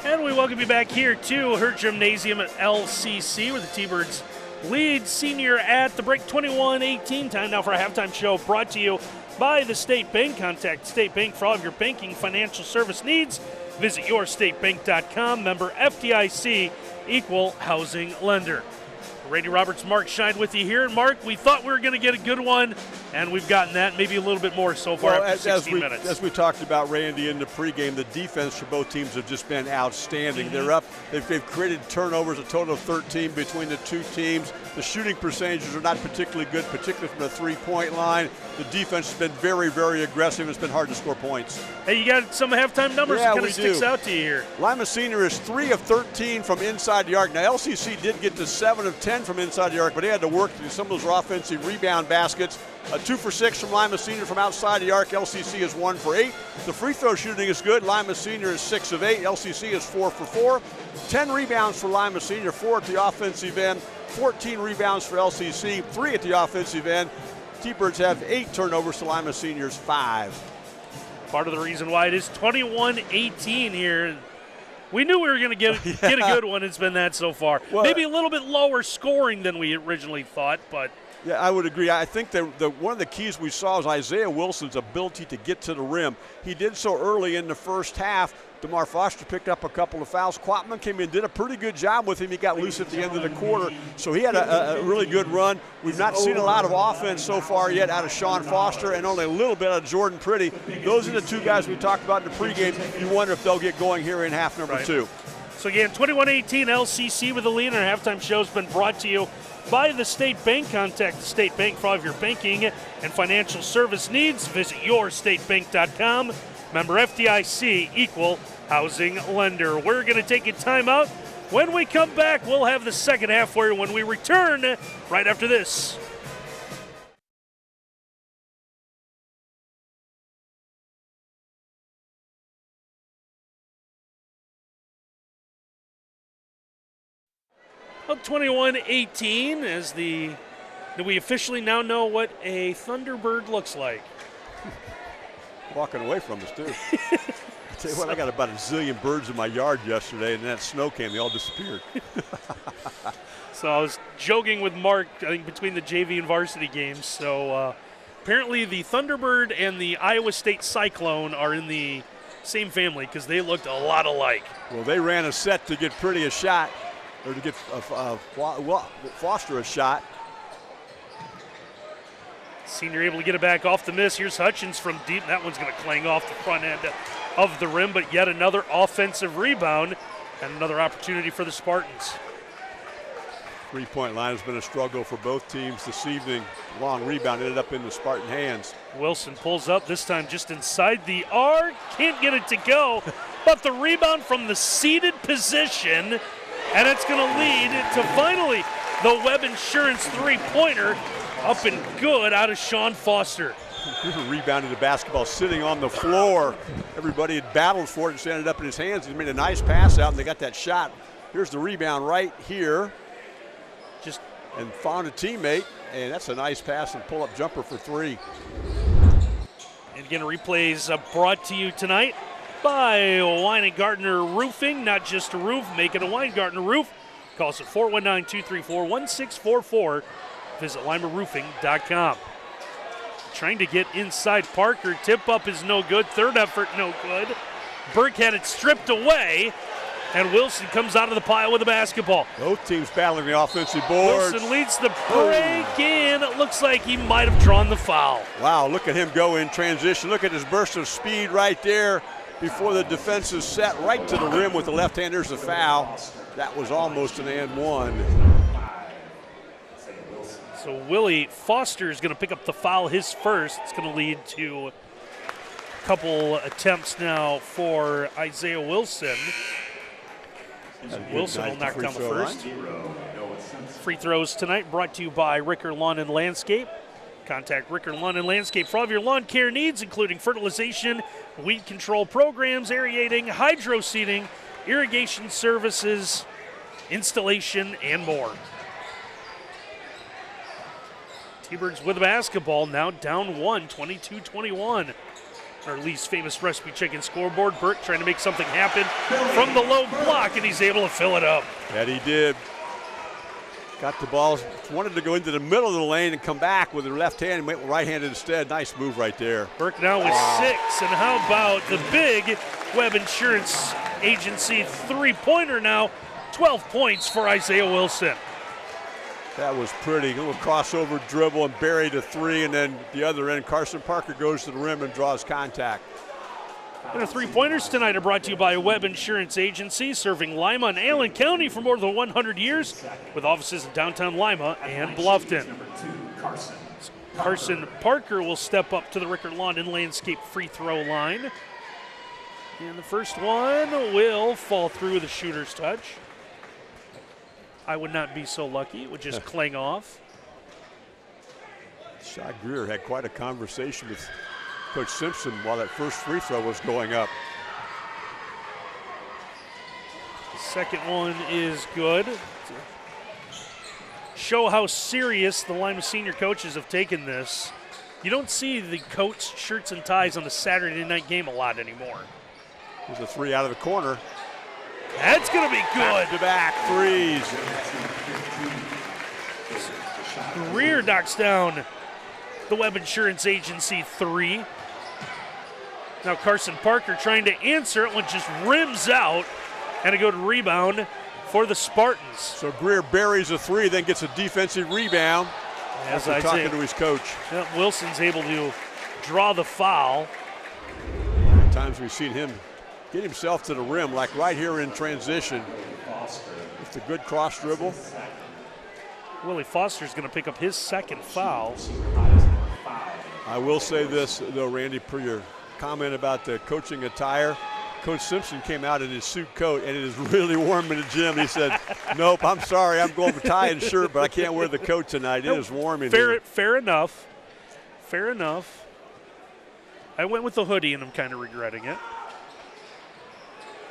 And we welcome you back here to her gymnasium at LCC, where the T-Birds lead senior at the break. 21-18. Time now for a halftime show brought to you by the State Bank. Contact State Bank for all of your banking financial service needs. Visit yourstatebank.com. Member FDIC, equal housing lender. Randy Roberts, Mark Scheid with you here. And Mark, we thought we were going to get a good one, and we've gotten that, maybe a little bit more so far after 16 minutes. As we talked about, Randy, in the pregame, the defense for both teams have just been outstanding. Mm-hmm. They're up. They've created turnovers, a total of 13 between the two teams. The shooting percentages are not particularly good, particularly from the three-point line. The defense has been very, very aggressive. It's been hard to score points. Hey, you got some halftime numbers that kind of sticks out to you here. Lima Senior is 3 of 13 from inside the arc. Now, LCC did get to 7 of 10 from inside the arc, but they had to work through some of those offensive rebound baskets. 2 for 6 from Lima Senior from outside the arc. LCC is 1 for 8. The free throw shooting is good. Lima Senior is 6 of 8. LCC is 4 for 4. 10 rebounds for Lima Senior, 4 at the offensive end. 14 rebounds for LCC, 3 at the offensive end. T-Birds have 8 turnovers to Lima Senior's 5. Part of the reason why it is 21-18 here. We knew we were going to get a good one. It's been that so far. Well, maybe a little bit lower scoring than we originally thought, but Yeah, I would agree. I think one of the keys we saw is Isaiah Wilson's ability to get to the rim. He did so early in the first half. DeMar Foster picked up a couple of fouls. Quatman came in, did a pretty good job with him. He got loose at the end of the quarter, so he had a really good run. We've not seen a lot of offense so far yet out of Sean Foster and only a little bit out of Jordan Pretty. Those are the two guys we talked about in the pregame. You wonder if they'll get going here in half number two. So again, 21-18 LCC with the lead, and our halftime show has been brought to you by the State Bank. Contact the State Bank for all of your banking and financial service needs. Visit yourstatebank.com. Member FDIC, equal housing lender. We're going to take a timeout. When we come back, we'll have the second half for you when we return right after this. Up 21-18 as do we officially now know what a Thunderbird looks like? Walking away from us, too. I tell you what, I got about a zillion birds in my yard yesterday, and then that snow came, they all disappeared. So I was joking with Mark, I think, between the JV and varsity games. So apparently the Thunderbird and the Iowa State Cyclone are in the same family because they looked a lot alike. Well, they ran a set to get Pretty a shot, or to get Foster a shot. Senior able to get it back off the miss. Here's Hutchins from deep. That one's going to clang off the front end of the rim, but yet another offensive rebound and another opportunity for the Spartans. Three-point line has been a struggle for both teams this evening. Long rebound ended up in the Spartan hands. Wilson pulls up, this time just inside the arc. Can't get it to go, but the rebound from the seated position, and it's going to lead to finally the Webb Insurance three-pointer. Up and good out of Sean Foster. Cooper rebounded the basketball sitting on the floor. Everybody had battled for it and ended up in his hands. He made a nice pass out, and they got that shot. Here's the rebound right here. And found a teammate, and that's a nice pass and pull-up jumper for three. And again, replays brought to you tonight by Weingartner Roofing. Not just a roof, make it a Weingartner roof. Call us at 419-234-1644. Visit limaroofing.com. Trying to get inside Parker. Tip up is no good. Third effort, no good. Burke had it stripped away, and Wilson comes out of the pile with the basketball. Both teams battling the offensive boards. Wilson leads the break in. It looks like he might have drawn the foul. Wow, look at him go in transition. Look at his burst of speed right there before the defense is set right to the rim with the left hand. There's the foul. That was almost an and one. So Willie Foster is going to pick up the foul, his first. It's going to lead to a couple attempts now for Isaiah Wilson. Wilson will knock down the first. Free throws tonight brought to you by Ricker Lawn and Landscape. Contact Ricker Lawn and Landscape for all of your lawn care needs, including fertilization, weed control programs, aerating, hydro seeding, irrigation services, installation, and more. T-Birds with the basketball, now down one, 22-21. Our least famous recipe chicken scoreboard. Burke trying to make something happen from the low block, and he's able to fill it up. That he did. Got the ball, wanted to go into the middle of the lane and come back with her left hand and went right-handed instead. Nice move right there. Burke now with 6, and how about the big Webb Insurance Agency three-pointer now, 12 points for Isaiah Wilson. That was pretty. A little crossover dribble and buried a three, and then the other end, Carson Parker goes to the rim and draws contact. And the three-pointers tonight are brought to you by Webb Insurance Agency, serving Lima and Allen County for more than 100 years, with offices in downtown Lima and Bluffton. Carson Parker will step up to the Ricker Lawn and Landscape free throw line. And the first one will fall through with a shooter's touch. I would not be so lucky. It would just clang off. Shai Greer had quite a conversation with Coach Simpson while that first free throw was going up. The second one is good. Show how serious the Lima senior coaches have taken this. You don't see the coats, shirts, and ties on the Saturday night game a lot anymore. There's a three out of the corner. That's going to be good. Back-to-back threes. Greer knocks down the Webb Insurance Agency 3. Now Carson Parker trying to answer it, one just rims out, and a good rebound for the Spartans. So Greer buries a 3, then gets a defensive rebound after talking to his coach. Wilson's able to draw the foul. At times we've seen him get himself to the rim, like right here in transition. It's a good cross dribble. Willie Foster's going to pick up his second foul. I will say this, though, Randy, per your comment about the coaching attire, Coach Simpson came out in his suit coat, and it is really warm in the gym. He said, nope, I'm sorry, I'm going for tie and shirt, but I can't wear the coat tonight. It is warm in here. Fair enough. Fair enough. I went with the hoodie, and I'm kind of regretting it.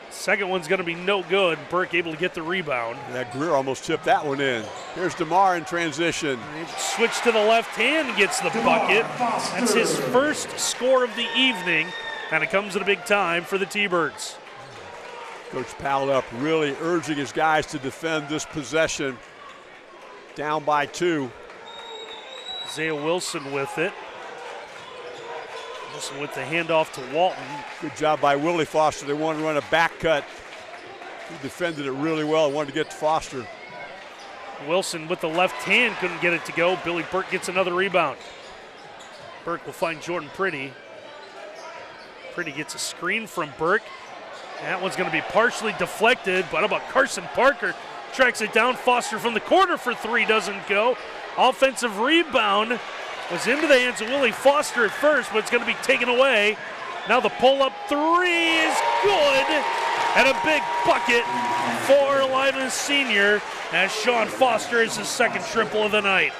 Second one's going to be no good. Burke able to get the rebound. That Greer almost tipped that one in. Here's DeMar in transition. Switch to the left hand, gets the bucket. That's his first score of the evening, and it comes at a big time for the T-Birds. Coach Powell up, really urging his guys to defend this possession. Down by 2. Isaiah Wilson with it. Wilson with the handoff to Walton. Good job by Willie Foster. They wanted to run a back cut. He defended it really well. Wanted to get to Foster. Wilson with the left hand, couldn't get it to go. Billy Burke gets another rebound. Burke will find Jordan Pretty. Pretty gets a screen from Burke. That one's going to be partially deflected, but how about Carson Parker? Tracks it down. Foster from the corner for 3, doesn't go. Offensive rebound was into the hands of Willie Foster at first, but it's going to be taken away. Now the pull-up 3 is good, and a big bucket for Lima Senior as Sean Foster is his second triple of the night.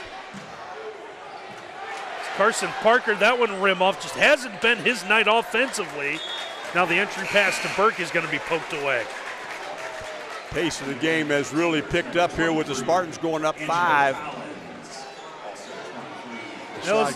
Carson Parker, that one rim off, just hasn't been his night offensively. Now the entry pass to Burke is going to be poked away. Pace of the game has really picked up here with the Spartans going up 5.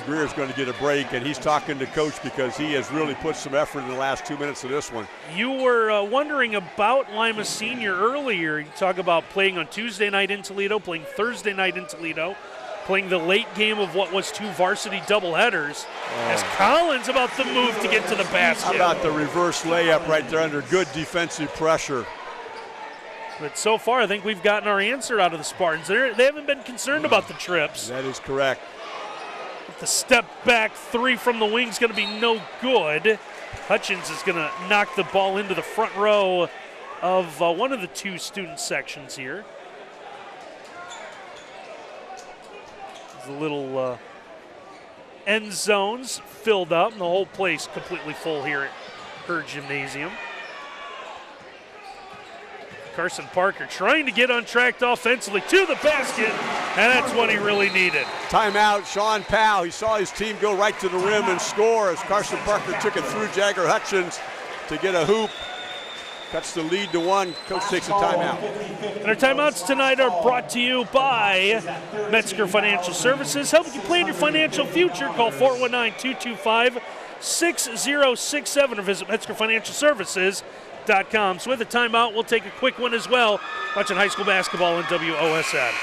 Greer is going to get a break, and he's talking to Coach because he has really put some effort in the last 2 minutes of this one. You were wondering about Lima Senior earlier. You talk about playing on Tuesday night in Toledo, playing Thursday night in Toledo, playing the late game of what was 2 varsity doubleheaders. As Collins about to move to get to the basket. How about the reverse layup right there under good defensive pressure? But so far, I think we've gotten our answer out of the Spartans. They haven't been concerned about the trips. That is correct. The step back 3 from the wing is going to be no good. Hutchins is going to knock the ball into the front row of one of the 2 student sections here. The little end zones filled up, and the whole place completely full here at her gymnasium. Carson Parker trying to get untracked offensively to the basket, and that's what he really needed. Timeout, Sean Powell. He saw his team go right to the rim and score as Carson Parker took it through Jagger Hutchins to get a hoop. Cuts the lead to 1. Coach takes a timeout. And our timeouts tonight are brought to you by Metzger Financial Services. Helping you plan your financial future. Call 419-225-6067 or visit MetzgerFinancialServices.com. So with a timeout, we'll take a quick one as well. Watching high school basketball on WOSN.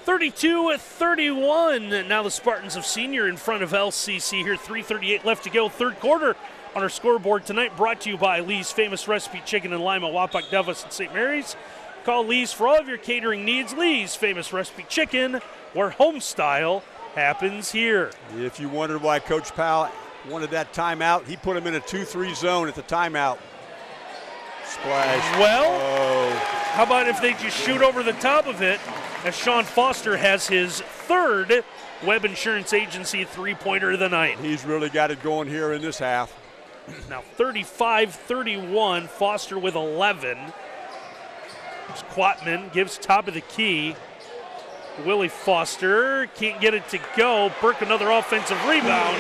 (32-31). Now the Spartans of Senior in front of LCC here. 3:38 left to go. Third quarter on our scoreboard tonight. Brought to you by Lee's Famous Recipe Chicken in Lima, Wapak, Devos, and St. Mary's. Call Lee's for all of your catering needs. Lee's Famous Recipe Chicken, where home style happens here. If you wondered why Coach Powell wanted that timeout, he put him in a 2-3 zone at the timeout. Splash. Well, how about if they just shoot over the top of it, as Sean Foster has his third Webb Insurance Agency 3-pointer of the night. He's really got it going here in this half. Now 35-31, Foster with 11. Quatman gives top of the key. Willie Foster can't get it to go. Burke another offensive rebound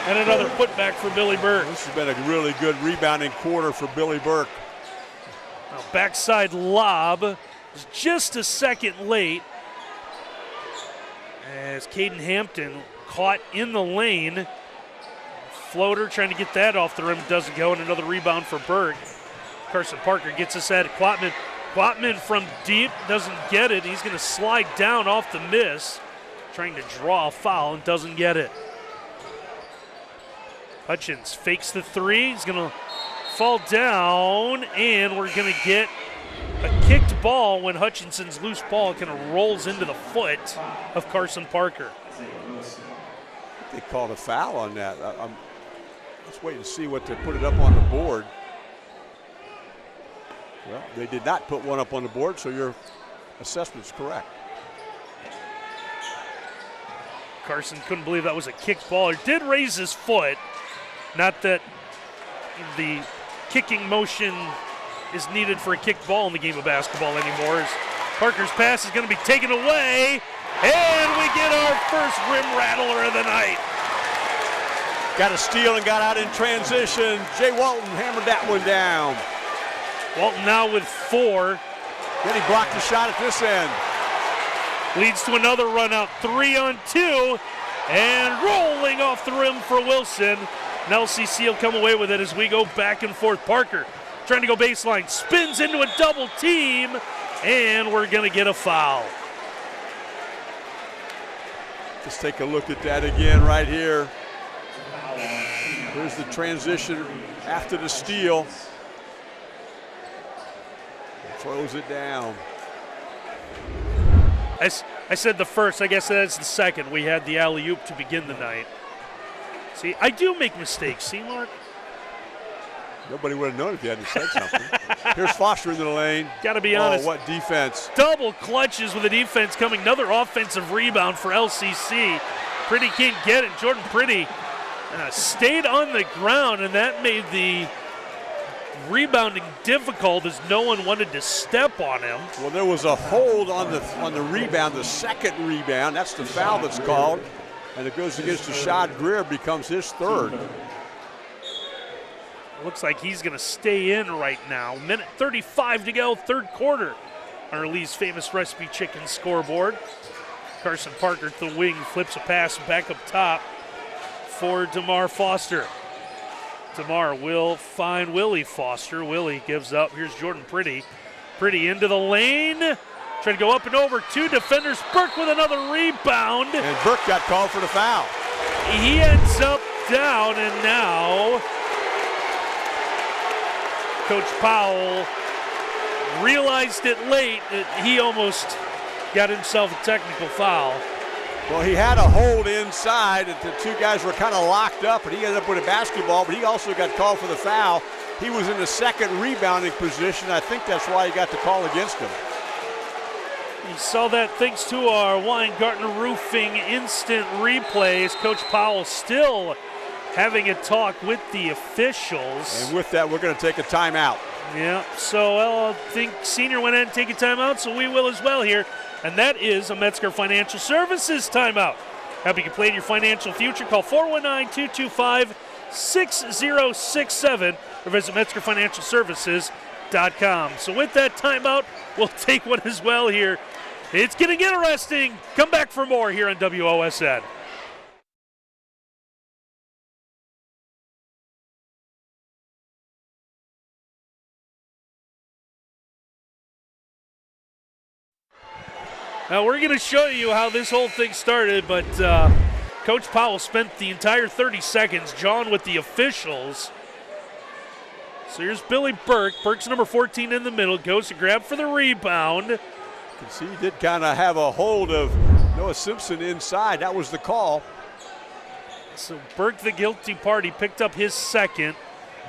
and another putback for Billy Burke. This has been a really good rebounding quarter for Billy Burke. Now backside lob is just a second late as Caden Hampton caught in the lane. Floater trying to get that off the rim, doesn't go, and another rebound for Berg. Carson Parker gets us at Quatman. Quatman from deep doesn't get it. He's going to slide down off the miss, trying to draw a foul and doesn't get it. Hutchins fakes the three. He's going to fall down, and we're going to get a kicked ball when Hutchinson's loose ball kind of rolls into the foot of Carson Parker. They called a foul on that. Let's wait and see what they put it up on the board. Well, they did not put one up on the board, so your assessment's correct. Carson couldn't believe that was a kicked ball. He did raise his foot. Not that the kicking motion is needed for a kicked ball in the game of basketball anymore. As Parker's pass is going to be taken away, and we get our first rim rattler of the night. Got a steal and got out in transition. Jay Walton hammered that one down. Walton now with 4. Then he blocked the shot at this end. Leads to another run out, 3 on 2, and rolling off the rim for Wilson. And LCC will come away with it as we go back and forth. Parker trying to go baseline, spins into a double team, and we're going to get a foul. Let's take a look at that again right here. Here's the transition after the steal. Throws it down. I said the first, I guess that's the second. We had the alley-oop to begin the night. See, I do make mistakes, see, Mark? Nobody would have known if you hadn't said something. Here's Foster into the lane. Got to be honest. Oh, what defense. Double clutches with the defense coming. Another offensive rebound for LCC. Pretty can't get it. Jordan Pretty stayed on the ground, and that made the rebounding difficult as no one wanted to step on him. Well, there was a hold on the rebound, the second rebound. That's the foul that's called. And it goes against Rashad Greer, becomes his third. Looks like he's going to stay in right now. Minute 35 to go, third quarter. Our Lee's famous recipe chicken scoreboard. Carson Parker to the wing, flips a pass back up top for DeMar Foster. DeMar will find Willie Foster. Willie gives up. Here's Jordan Pretty. Pretty into the lane. Trying to go up and over 2 defenders. Burke with another rebound. And Burke got called for the foul. He ends up down, and now Coach Powell realized it late that he almost got himself a technical foul. Well, he had a hold inside, and the two guys were kind of locked up, and he ended up with a basketball, but he also got called for the foul. He was in the second rebounding position. I think that's why he got the call against him. You saw that thanks to our Weingartner Roofing instant replays. Coach Powell still having a talk with the officials. And with that, we're going to take a timeout. Yeah, so I think Senior went ahead and take a timeout, so we will as well here. And that is a Metzger Financial Services timeout. Happy to plan your financial future. Call 419-225-6067 or visit MetzgerFinancialServices.com. So with that timeout, we'll take one as well here. It's getting interesting. Come back for more here on WOSN. Now we're going to show you how this whole thing started, but Coach Powell spent the entire 30 seconds, John, with the officials. So here's Billy Burke. Burke's number 14 in the middle, goes to grab for the rebound. You can see he did kind of have a hold of Noah Simpson inside. That was the call. So Burke, the guilty party, picked up his second,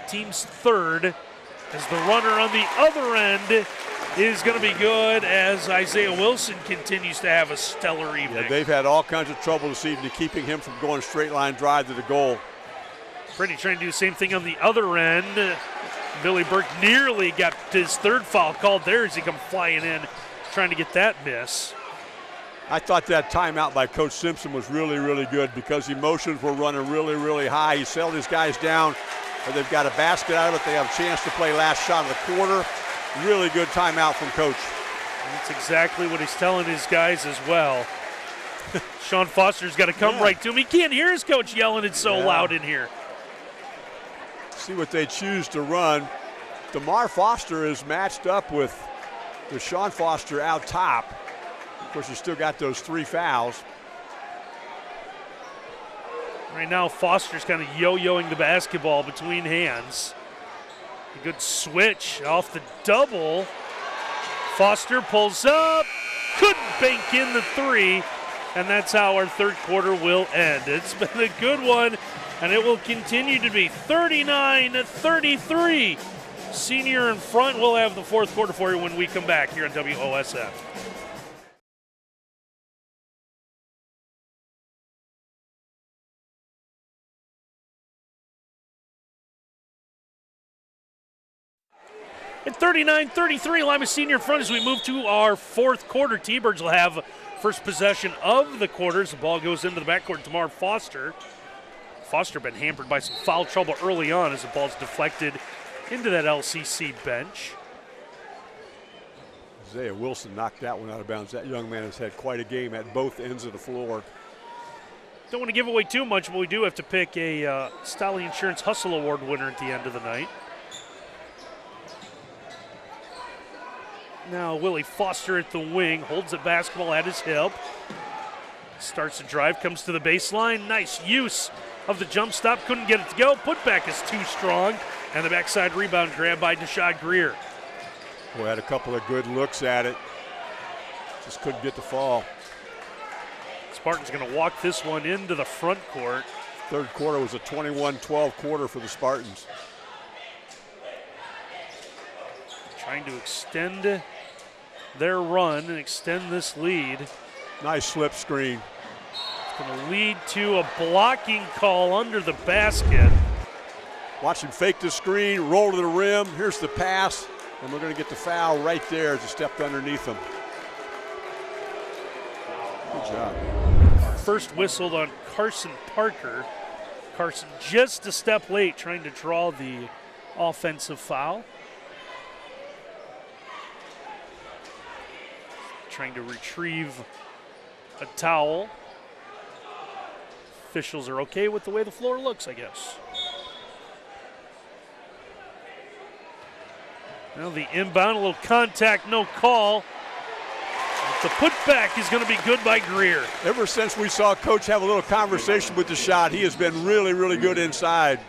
team's third, as the runner on the other end is going to be good as Isaiah Wilson continues to have a stellar evening. Yeah, they've had all kinds of trouble this evening keeping him from going straight line drive to the goal. Pretty trying to do the same thing on the other end. Billy Burke nearly got his third foul called there as he come flying in, trying to get that miss. I thought that timeout by Coach Simpson was really, really good because emotions were running really, really high. He settled his guys down, but they've got a basket out of it. They have a chance to play last shot of the quarter. Really good timeout from Coach. That's exactly what he's telling his guys as well. Sean Foster's got to come right to him. He can't hear his coach yelling it so loud in here. See what they choose to run. DeMar Foster is matched up with Sean Foster out top. Of course, you still got those 3 fouls. Right now, Foster's kind of yo-yoing the basketball between hands. A good switch off the double. Foster pulls up, couldn't bank in the 3, and that's how our third quarter will end. It's been a good one, and it will continue to be 39-33. Senior in front. We'll have the fourth quarter for you when we come back here on WOSF. At 39-33, Lima Senior in front as we move to our fourth quarter. T-Birds will have first possession of the quarters. The ball goes into the backcourt. DeMar Foster. Foster been hampered by some foul trouble early on as the ball's deflected into that LCC bench. Isaiah Wilson knocked that one out of bounds. That young man has had quite a game at both ends of the floor. Don't want to give away too much, but we do have to pick a Stolly Insurance Hustle Award winner at the end of the night. Now Willie Foster at the wing, holds the basketball at his hip. Starts the drive, comes to the baseline. Nice use of the jump stop, couldn't get it to go. Putback is too strong, and the backside rebound grab by Deshad Greer. Boy, had a couple of good looks at it. Just couldn't get the fall. Spartans going to walk this one into the front court. Third quarter was a 21-12 quarter for the Spartans. Trying to extend their run and extend this lead. Nice slip screen. It's going to lead to a blocking call under the basket. Watch him fake the screen, roll to the rim. Here's the pass, and we're going to get the foul right there as he stepped underneath him. Good job. First whistled on Carson Parker. Carson just a step late trying to draw the offensive foul. Trying to retrieve a towel. Officials are okay with the way the floor looks, I guess. Now the inbound, a little contact, no call. The putback is going to be good by Greer. Ever since we saw Coach have a little conversation with the shot, he has been really, really good inside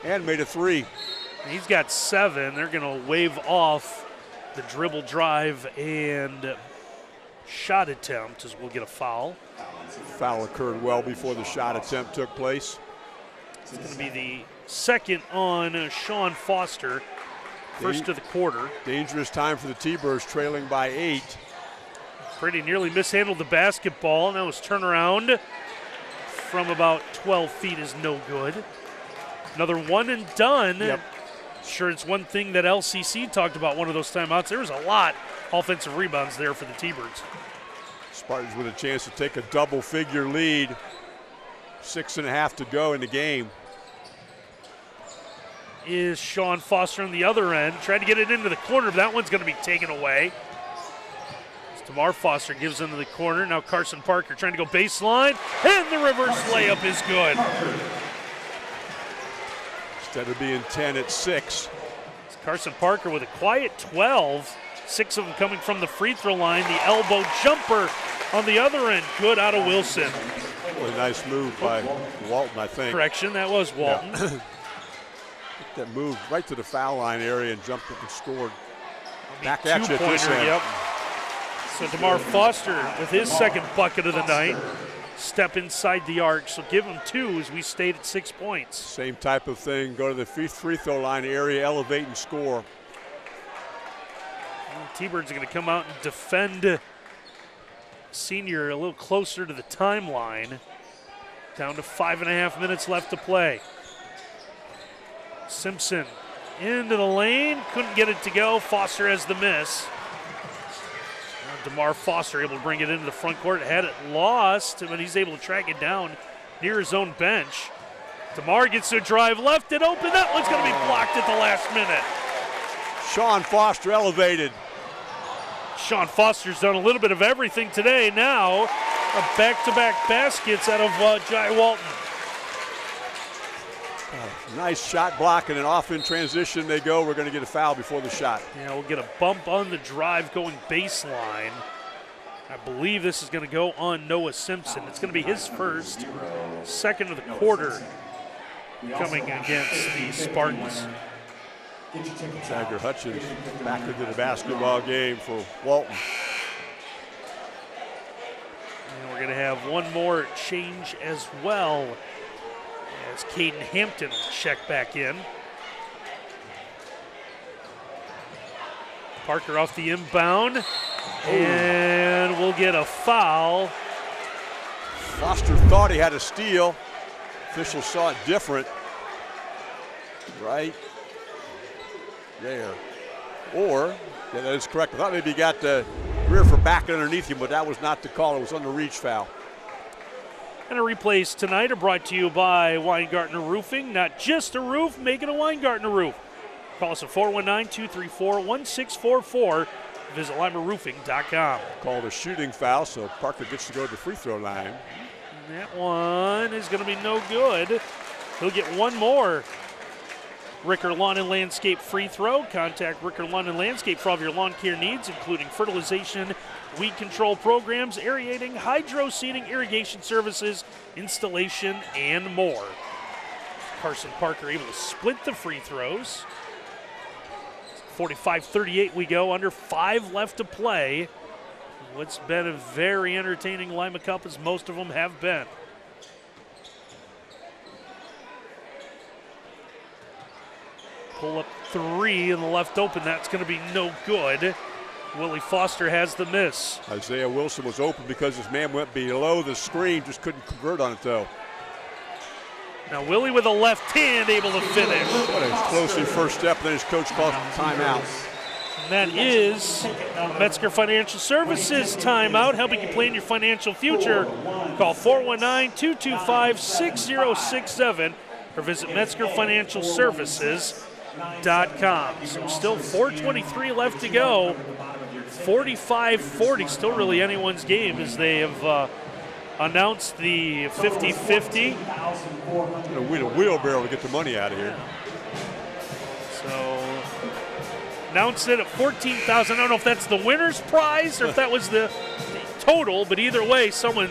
and made a 3. He's got 7. They're going to wave off the dribble drive and shot attempt as we'll get a foul. Foul occurred well before the shot attempt took place. It's going to be the second on Sean Foster, first of the quarter. Dangerous time for the T-Birds, trailing by 8. Pretty nearly mishandled the basketball. Now his turnaround from about 12 feet is no good. Another one and done. Yep. Sure, it's one thing that LCC talked about, one of those timeouts. There was a lot offensive rebounds there for the T-Birds. Spartans with a chance to take a double-figure lead. 6.5 to go in the game. Is Sean Foster on the other end. Tried to get it into the corner, but that one's going to be taken away. DeMar Foster gives into the corner. Now Carson Parker trying to go baseline, and the reverse layup is good. Instead of being 10 at 6. It's Carson Parker with a quiet 12. 6 of them coming from the free throw line. The elbow jumper on the other end. Good out of Wilson. Really nice move by Walton, I think. Correction, that was Walton. Yeah. That moved right to the foul line area and jumped up and scored. Back at you at this end. Yep. So DeMar Foster with his second bucket of the night. Step inside the arc, so give him 2 as we stayed at 6 points. Same type of thing, go to the free throw line area, elevate and score. T-Birds are going to come out and defend Senior a little closer to the timeline. Down to 5.5 minutes left to play. Simpson into the lane, couldn't get it to go. Foster has the miss. DeMar Foster able to bring it into the front court, had it lost, but he's able to track it down near his own bench. DeMar gets to drive, left it open. That one's going to be blocked at the last minute. Sean Foster elevated. Sean Foster's done a little bit of everything today. Now, back-to-back baskets out of Jai Walton. Nice shot block, and then off in transition they go. We're going to get a foul before the shot. Yeah, we'll get a bump on the drive going baseline. I believe this is going to go on Noah Simpson. It's going to be his first, second of the quarter coming against the Spartans. Jagger Hutchins back into the basketball game for Walton. And we're going to have one more change as well, as Caden Hampton will check back in. Parker off the inbound, and we'll get a foul. Foster thought he had a steal. Officials saw it different. Right there. Or, yeah, that is correct. I thought maybe he got the rear for back underneath him, but that was not the call. It was on the reach foul. And our replays tonight are brought to you by Weingartner Roofing. Not just a roof, make it a Weingartner roof. Call us at 419-234-1644. Visit limaroofing.com. Called a shooting foul, so Parker gets to go to the free throw line. And that one is going to be no good. He'll get one more Ricker Lawn and Landscape free throw. Contact Ricker Lawn and Landscape for all of your lawn care needs, including fertilization, weed control programs, aerating, hydro seeding, irrigation services, installation, and more. Carson Parker able to split the free throws. 45-38 we go, under 5 left to play. What's been a very entertaining Lima Cup, as most of them have been. Pull up 3 and the left open. That's going to be no good. Willie Foster has the miss. Isaiah Wilson was open because his man went below the screen, just couldn't convert on it though. Now Willie with a left hand able to finish. What a explosive first step, then his coach calls timeout. And that is Metzger Financial Services timeout, helping you plan your financial future. Call 419-225-6067 or visit MetzgerFinancialServices.com. So still 4:23 left to go. 45-40, still really anyone's game as they have announced the 50-50. With a wheelbarrow to get the money out of here. So announced it at $14,000. I don't know if that's the winner's prize or if that was the total, but either way, someone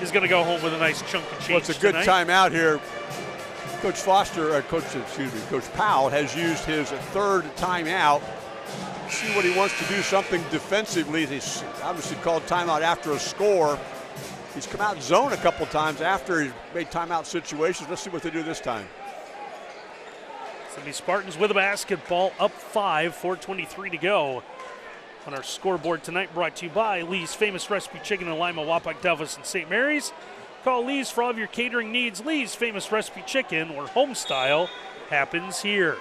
is going to go home with a nice chunk of change. Well, it's a good tonight. timeout here. Coach Powell has used his third timeout. See what he wants to do, something defensively. He's obviously called timeout after a score. He's come out zone a couple times after he's made timeout situations. Let's see what they do this time. It's going to be Spartans with a basketball, up 5, 4:23 to go. On our scoreboard tonight, brought to you by Lee's Famous Recipe Chicken in Lima, Wapak, Douglas, and St. Mary's. Call Lee's for all of your catering needs. Lee's Famous Recipe Chicken, where home style happens here.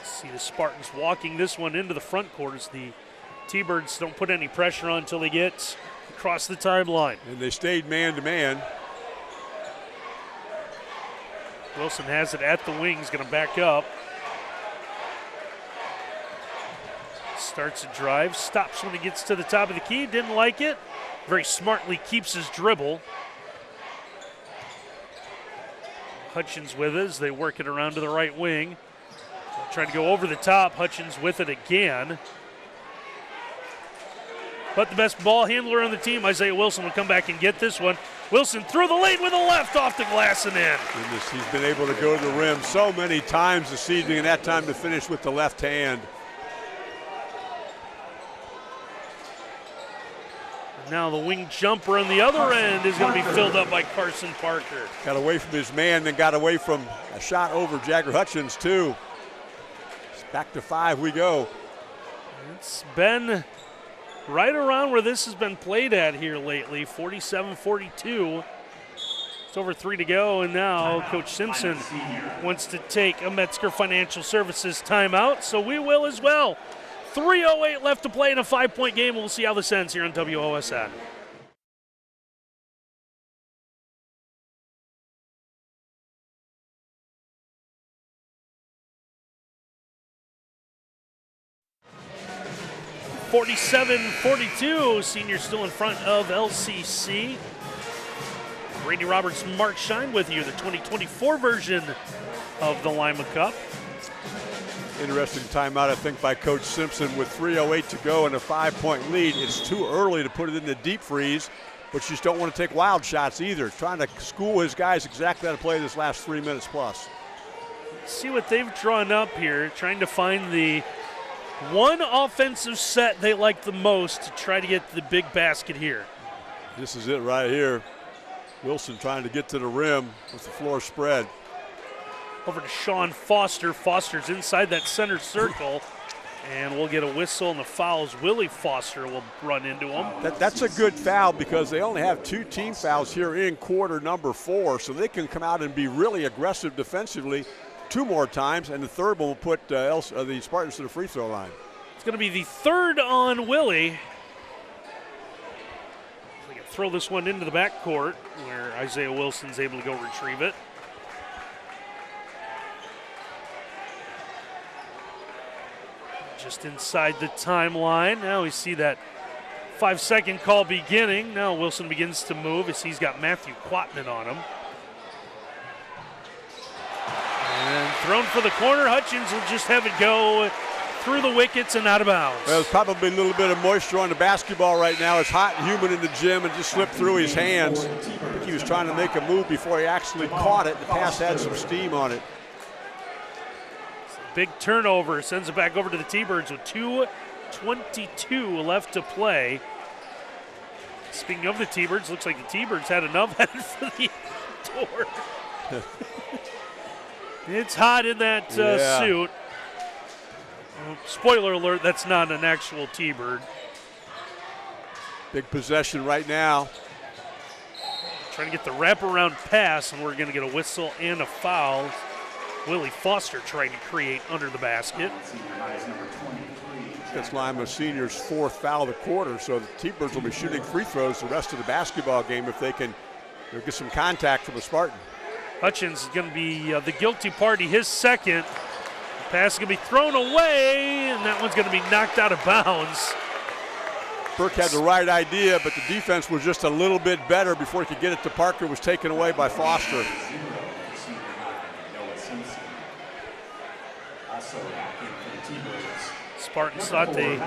See the Spartans walking this one into the front court as the T-Birds don't put any pressure on until they get across the timeline. And they stayed man-to-man. Wilson has it at the wing. He's going to back up. Starts a drive, stops when he gets to the top of the key. Didn't like it. Very smartly keeps his dribble. Hutchins with it as they work it around to the right wing. Trying to go over the top. Hutchins with it again. But the best ball handler on the team, Isaiah Wilson, will come back and get this one. Wilson through the lane with a left off the glass and in. Goodness, he's been able to go to the rim so many times this evening, and that time to finish with the left hand. Now the wing jumper on the other end is going to be filled up by Carson Parker. Got away from his man, then got away from a shot over Jagger Hutchins, too. Back to 5 we go. It's been right around where this has been played at here lately, 47-42. It's over 3 to go, and now Coach Simpson wants to take a Metzger Financial Services timeout, so we will as well. 3:08 left to play in a 5-point game. We'll see how this ends here on WOSN. (47-42). Seniors still in front of LCC. Randy Roberts, Mark Shine with you, the 2024 version of the Lima Cup. Interesting timeout, I think, by Coach Simpson with 3:08 to go and a 5-point lead. It's too early to put it in the deep freeze, but you just don't want to take wild shots either. Trying to school his guys exactly how to play this last 3 minutes plus. See what they've drawn up here, trying to find the one offensive set they like the most to try to get the big basket here. This is it right here. Wilson trying to get to the rim with the floor spread. Over to Sean Foster. Foster's inside that center circle, and we'll get a whistle and the fouls. Willie Foster will run into him. That's a good foul because they only have 2 team fouls here in quarter number 4, so they can come out and be really aggressive defensively 2 more times, and the third one will put the Spartans to the free throw line. It's going to be the third on Willie. They can throw this one into the backcourt where Isaiah Wilson's able to go retrieve it. Just inside the timeline. Now we see that 5-second call beginning. Now Wilson begins to move as he's got Matthew Quatman on him. And thrown for the corner. Hutchins will just have it go through the wickets and out of bounds. Well, there's probably a little bit of moisture on the basketball right now. It's hot and humid in the gym and just slipped through his hands. I think he was trying to make a move before he actually caught it. The pass had some steam on it. Big turnover, sends it back over to the T-Birds with 2:22 left to play. Speaking of the T-Birds, looks like the T-Birds had enough headed for the door. It's hot in that suit. Spoiler alert, that's not an actual T-Bird. Big possession right now. Trying to get the wraparound pass, and we're going to get a whistle and a foul. Willie Foster trying to create under the basket. That's Lima Senior's 4th foul of the quarter, so the T-Birds will be shooting free throws the rest of the basketball game if they can get some contact from a Spartan. Hutchins is going to be the guilty party, his second. The pass is going to be thrown away, and that one's going to be knocked out of bounds. Burke had the right idea, but the defense was just a little bit better before he could get it to Parker. It was taken away by Foster. Spartans thought they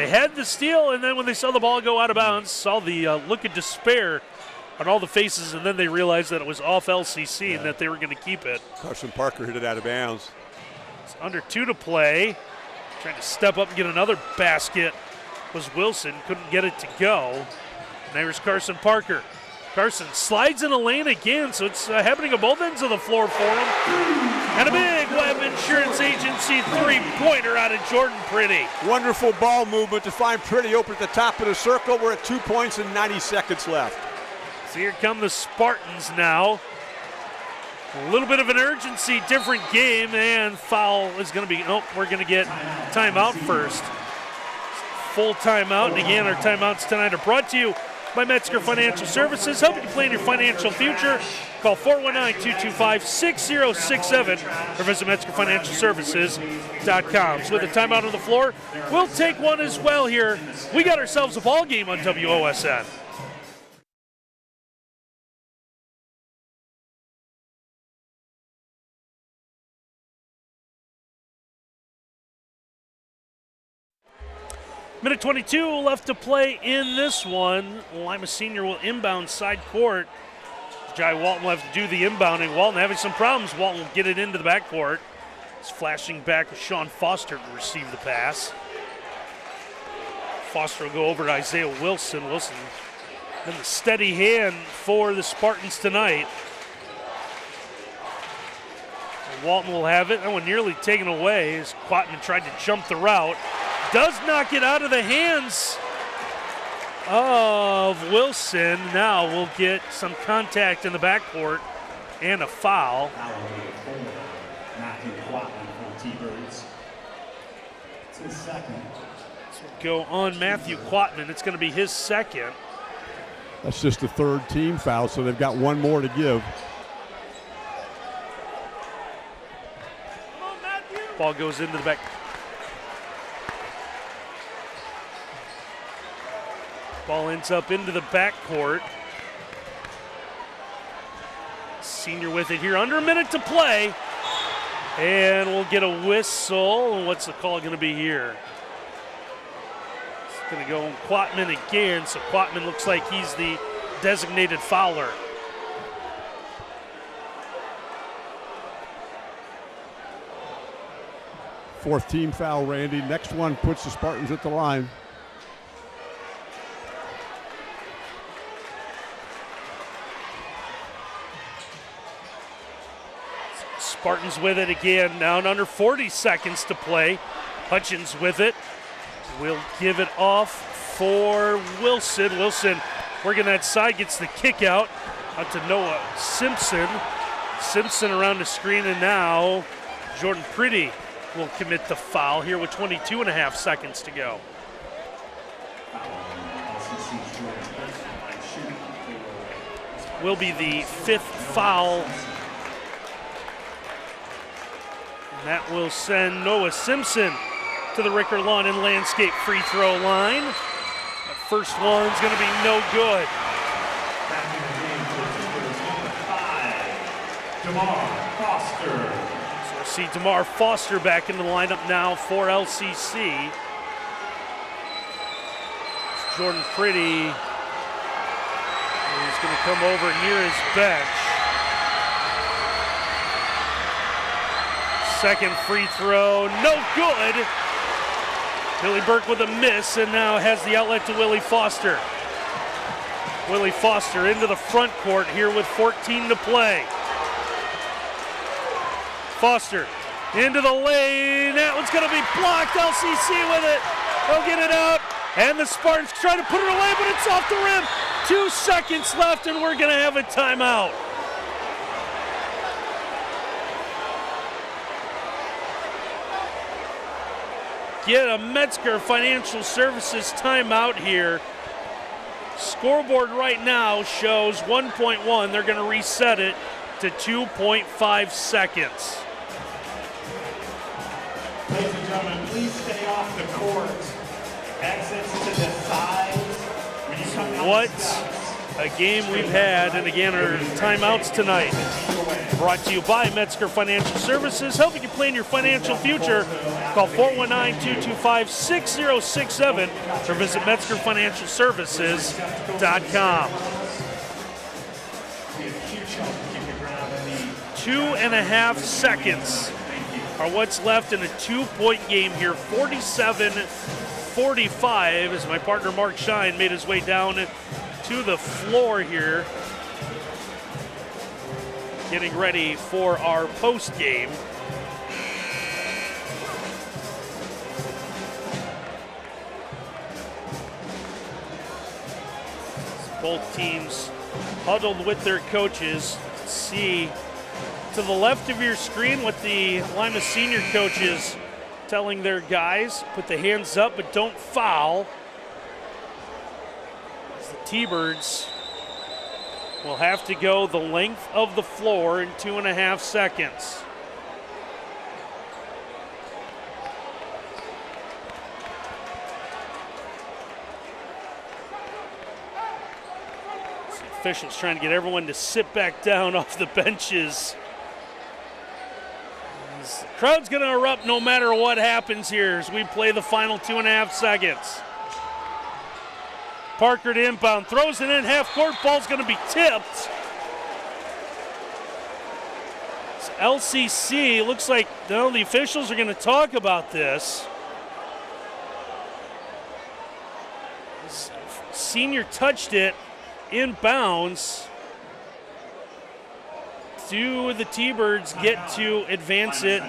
had the steal, and then when they saw the ball go out of bounds, saw the look of despair on all the faces, and then they realized that it was off LCC and that they were going to keep it. Carson Parker hit it out of bounds. It's under 2 to play. Trying to step up and get another basket was Wilson. Couldn't get it to go. And there's Carson Parker. Carson slides in a lane again, so it's happening at both ends of the floor for him. And a big Webb Insurance Agency 3-pointer out of Jordan Pretty. Wonderful ball movement to find Pretty open at the top of the circle. We're at 2 points and 90 seconds left. So here come the Spartans now. A little bit of an urgency, different game, and foul is going to be, we're going to get timeout first. Full timeout, and again, our timeouts tonight are brought to you by Metzger Financial Services, helping you plan your financial future. Call 419-225-6067 or visit MetzgerFinancialServices.com. So with a timeout on the floor, we'll take one as well here. We got ourselves a ball game on WOSN. Minute 22 left to play in this one. Lima Senior will inbound side court. Jai Walton will have to do the inbounding. Walton having some problems. Walton will get it into the backcourt. It's flashing back with Sean Foster to receive the pass. Foster will go over to Isaiah Wilson. Wilson, then the steady hand for the Spartans tonight. And Walton will have it. That one nearly taken away as Quatman tried to jump the route. Does knock it out of the hands of Wilson. Now we'll get some contact in the backcourt and a foul. Matthew Quatman for the T-Birds. It's his second. So we'll go on Matthew Quatman. It's going to be his second. That's just the 3rd team foul, so they've got one more to give. Ball goes into the back. Ball ends up into the backcourt. Senior with it here, under a minute to play. And we'll get a whistle. What's the call going to be here? It's going to go on Quatman again, so Quatman looks like he's the designated fouler. Fourth team foul, Randy. Next one puts the Spartans at the line. Spartans with it again, now in under 40 seconds to play. Hutchins with it. Will give it off for Wilson. Wilson working that side, gets the kick out to Noah Simpson. Simpson around the screen, and now Jordan Pretty will commit the foul here with 22.5 seconds to go. Will be the 5th foul. And that will send Noah Simpson to the Ricker Lawn and Landscape free throw line. That first one's going to be no good. DeMar Foster. So we'll see DeMar Foster back in the lineup now for LCC. It's Jordan Pretty is going to come over near his bench. Second free throw, no good. Billy Burke with a miss, and now has the outlet to Willie Foster. Willie Foster into the front court here with 14 to play. Foster into the lane. That one's going to be blocked. LCC with it. They'll get it out. And the Spartans try to put it away, but it's off the rim. 2 seconds left, and we're going to have a timeout. Get a Metzger Financial Services timeout here. Scoreboard right now shows 1.1. They're going to reset it to 2.5 seconds. Ladies and gentlemen, please stay off the court. Exits to the sides. When you come down What the steps, a game we've had, and again, our timeouts tonight. Brought to you by Metzger Financial Services, helping you plan your financial future. Call 419-225-6067 or visit MetzgerFinancialServices.com. 2.5 seconds are what's left in a 2-point game here. 47-45 as my partner Mark Shine made his way down to the floor here, getting ready for our post game. Both teams huddled with their coaches. See to the left of your screen what the Lima senior coaches telling their guys: put the hands up, but don't foul. As the T-Birds will have to go the length of the floor in 2.5 seconds. The officials trying to get everyone to sit back down off the benches. The crowd's going to erupt no matter what happens here as we play the final 2.5 seconds. Parker to inbound, throws it in half court, ball's going to be tipped. It's LCC, looks like the officials are going to talk about this. Senior touched it inbounds. Do the T-Birds get to advance it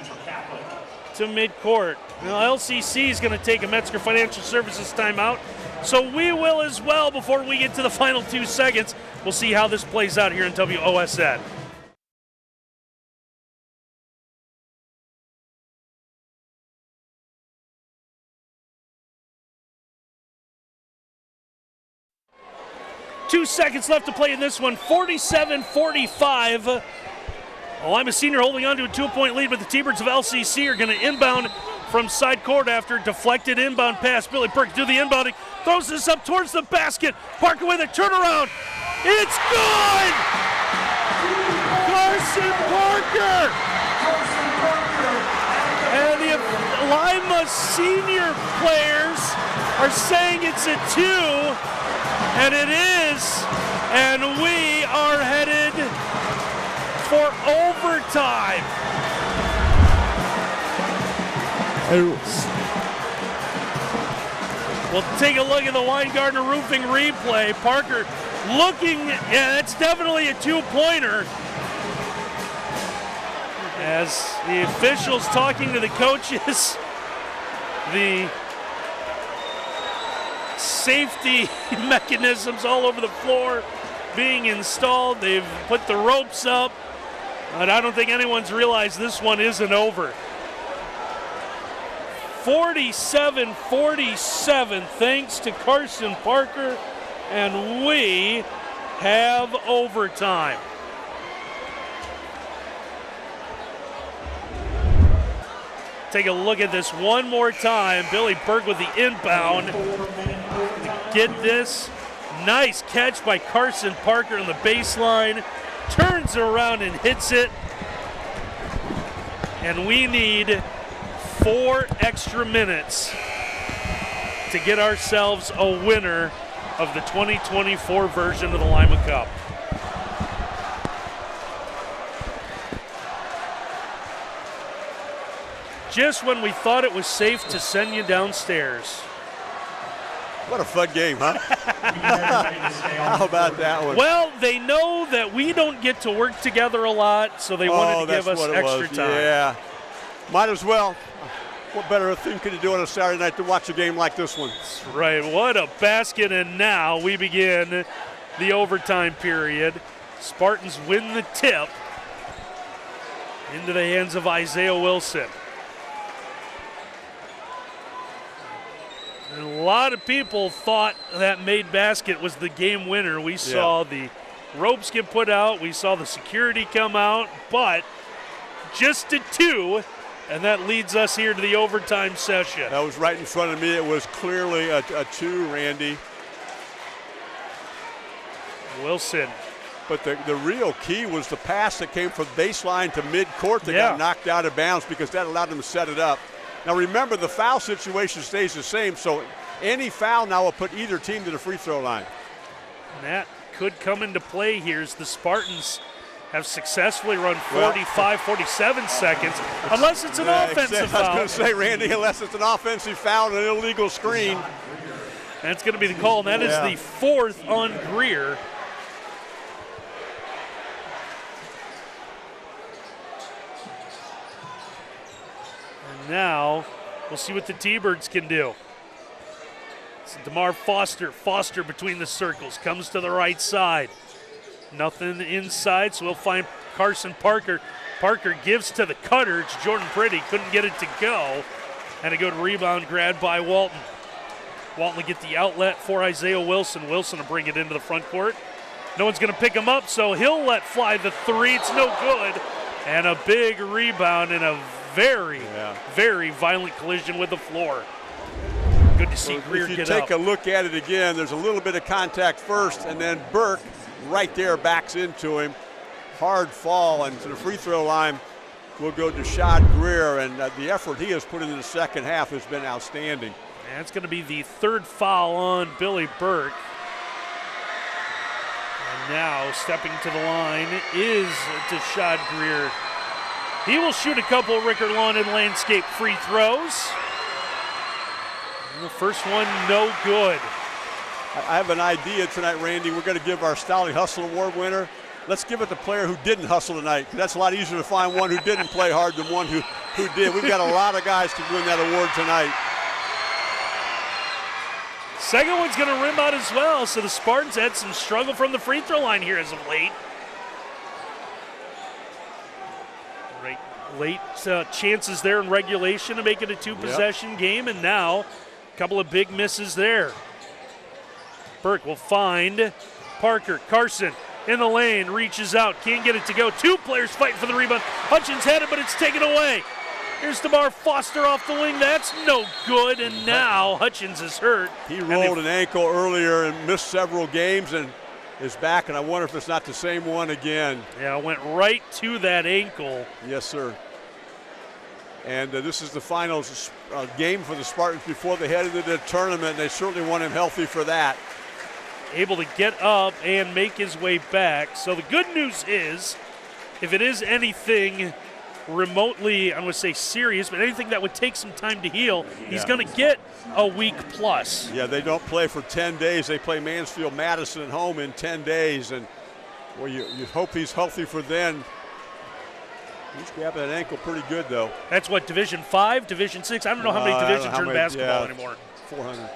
to midcourt? Now LCC is going to take a Metzger Financial Services timeout, so we will as well before we get to the final 2 seconds. We'll see how this plays out here in WOSN. Two seconds left to play in this one, 47-45. Lima Senior holding on to a 2-point lead, but the T-Birds of LCC are going to inbound from side court after deflected inbound pass. Billy Burke do the inbounding, throws this up towards the basket. Parker with a turnaround. It's good! Parker! And the Lima senior players are saying it's a 2, and it is, and we are headed for overtime. We'll take a look at the Weingartner Roofing replay. Parker looking, yeah, that's definitely a 2-pointer. As the officials talking to the coaches, the safety mechanisms all over the floor being installed. They've put the ropes up, but I don't think anyone's realized this one isn't over. 47-47 thanks to Carson Parker, and we have overtime. Take a look at this one more time. Billy Burke with the inbound. Get this. Nice catch by Carson Parker on the baseline. Turns around and hits it. And we need 4 extra minutes to get ourselves a winner of the 2024 version of the Lima Cup. Just when we thought it was safe to send you downstairs. What a fun game, huh? How about that one? Well, they know that we don't get to work together a lot, so they wanted to give us extra time. Yeah, might as well. What better thing could you do on a Saturday night to watch a game like this one? That's right. What a basket, and now we begin the overtime period. Spartans win the tip into the hands of Isaiah Wilson. And a lot of people thought that made basket was the game winner. We saw the ropes get put out. We saw the security come out, but just a 2. And that leads us here to the overtime session. That was right in front of me. It was clearly a 2, Randy. Wilson. But the real key was the pass that came from baseline to midcourt that got knocked out of bounds, because that allowed them to set it up. Now remember, the foul situation stays the same, so any foul now will put either team to the free throw line. And that could come into play here as the Spartans have successly run 45, 47 seconds, unless it's an offensive foul. I was going to say, Randy, unless it's an offensive foul and an illegal screen. That's going to be the call, and that is the 4th on Greer. And now we'll see what the T-Birds can do. It's DeMar Foster. Foster between the circles, comes to the right side. Nothing inside, so we'll find Carson Parker. Parker gives to the cutter. It's Jordan Pretty. Couldn't get it to go. And a good rebound grab by Walton. Walton will get the outlet for Isaiah Wilson. Wilson will bring it into the front court. No one's going to pick him up, so he'll let fly the 3. It's no good. And a big rebound and a very, very violent collision with the floor. Good to see Greer get up. If you take a look at it again, there's a little bit of contact first, and then Burke right there backs into him. Hard fall, and to the free throw line will go to Shad Greer, and the effort he has put into the second half has been outstanding. And it's going to be the 3rd foul on Billy Burke. And now stepping to the line is to Shad Greer. He will shoot a couple Rickard Lawn and Landscape free throws. And the first one, no good. I have an idea tonight, Randy. We're going to give our Stolly Hustle Award winner. Let's give it to the player who didn't hustle tonight. That's a lot easier to find one who didn't play hard than one who did. We've got a lot of guys to win that award tonight. Second one's going to rim out as well, so the Spartans had some struggle from the free throw line here as of late. Late chances there in regulation to make it a 2-possession game, and now a couple of big misses there. Burke will find Parker. Carson in the lane, reaches out, can't get it to go. 2 players fighting for the rebound. Hutchins had it, but it's taken away. Here's DeMar Foster off the wing. That's no good, and now Hutchins is hurt. He rolled an ankle earlier and missed several games, and is back, and I wonder if it's not the same one again. Yeah, went right to that ankle. Yes, sir. And this is the final game for the Spartans before they head into the tournament, and they certainly want him healthy for that. Able to get up and make his way back. So the good news is, if it is anything remotely, I'm going to say serious, but anything that would take some time to heal, he's going to get a week plus. Yeah, they don't play for 10 days. They play Mansfield-Madison at home in 10 days, and well, you hope he's healthy for then. He's grabbing that ankle pretty good, though. That's what, Division 5, Division 6? I don't know how many divisions are in basketball anymore. 400.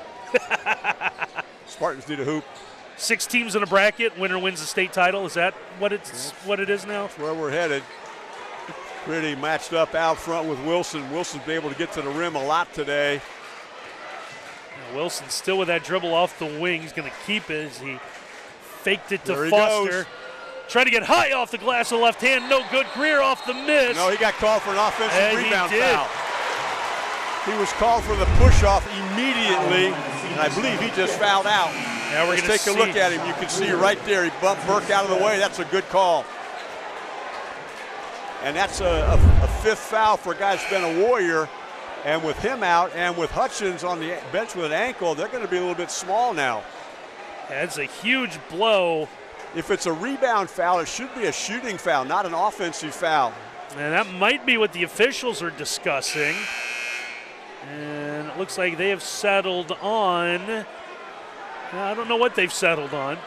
Spartans need a hoop. 6 teams in a bracket, winner wins the state title. Is that what it is now? That's where we're headed. Pretty matched up out front with Wilson. Wilson's been able to get to the rim a lot today. Wilson still with that dribble off the wing. He's going to keep it as he faked it to There he Foster. goes. Trying to get high off the glass with the left hand. No good. Greer off the miss. No, he got called for an offensive And rebound he did. foul. He was called for the push-off immediately, and I believe he just fouled out. Now we're Let's going to take a look at him. You can see right there, he bumped Burke out of the way. That's a good call. And that's a 5th foul for a guy that's been a Warrior. And with him out and with Hutchins on the bench with an ankle, they're going to be a little bit small now. That's a huge blow. If it's a rebound foul, it should be a shooting foul, not an offensive foul. And that might be what the officials are discussing. And it looks like they have settled on, I don't know what they've settled on.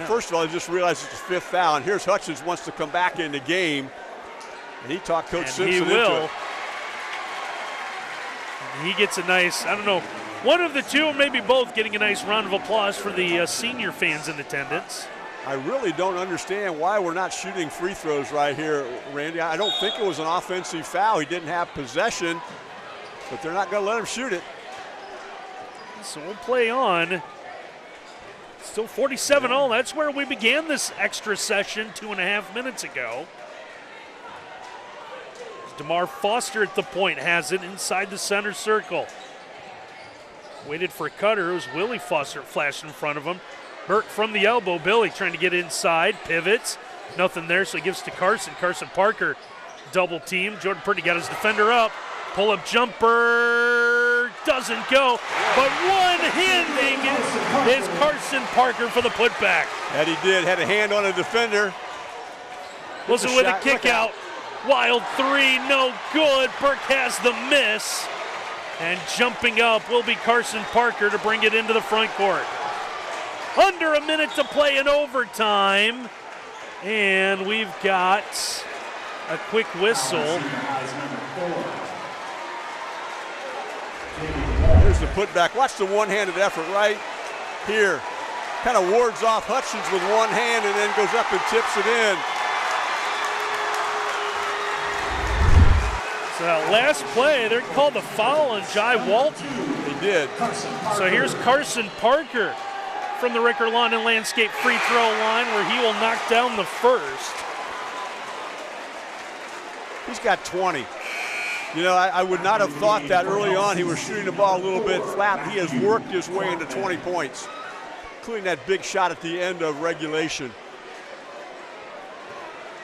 First of all, I just realized it's the 5th foul, and here's Hutchins wants to come back in the game. And he talked Coach Simpson into it. And he gets a nice, I don't know, one of the two or maybe both getting a nice round of applause for the senior fans in attendance. I really don't understand why we're not shooting free throws right here, Randy. I don't think it was an offensive foul. He didn't have possession, but they're not going to let him shoot it. So we'll play on. Still 47-all. That's where we began this extra session 2.5 minutes ago. DeMar Foster at the point has it inside the center circle. Waited for a cutter. It was Willie Foster flashed in front of him. Burke from the elbow. Billy trying to get inside. Pivots. Nothing there, so he gives to Carson. Carson Parker double team. Jordan Purdy got his defender up. Pull-up jumper doesn't go, but one-handing is Carson Parker for the putback. And he did. Had a hand on a defender. Wilson with a kick out. Wild 3, no good. Burke has the miss. And jumping up will be Carson Parker to bring it into the front court. Under a minute to play in overtime. And we've got a quick whistle. Here's the putback. Watch the one-handed effort right here. Kind of wards off Hutchins with one hand and then goes up and tips it in. So that last play, they're called the foul on Jai Walton. They did. So here's Carson Parker from the Ricker Lawn and Landscape free throw line where he will knock down the first. He's got 20. You know, I would not have thought that early on. He was shooting the ball a little bit flat. He has worked his way into 20 points, including that big shot at the end of regulation.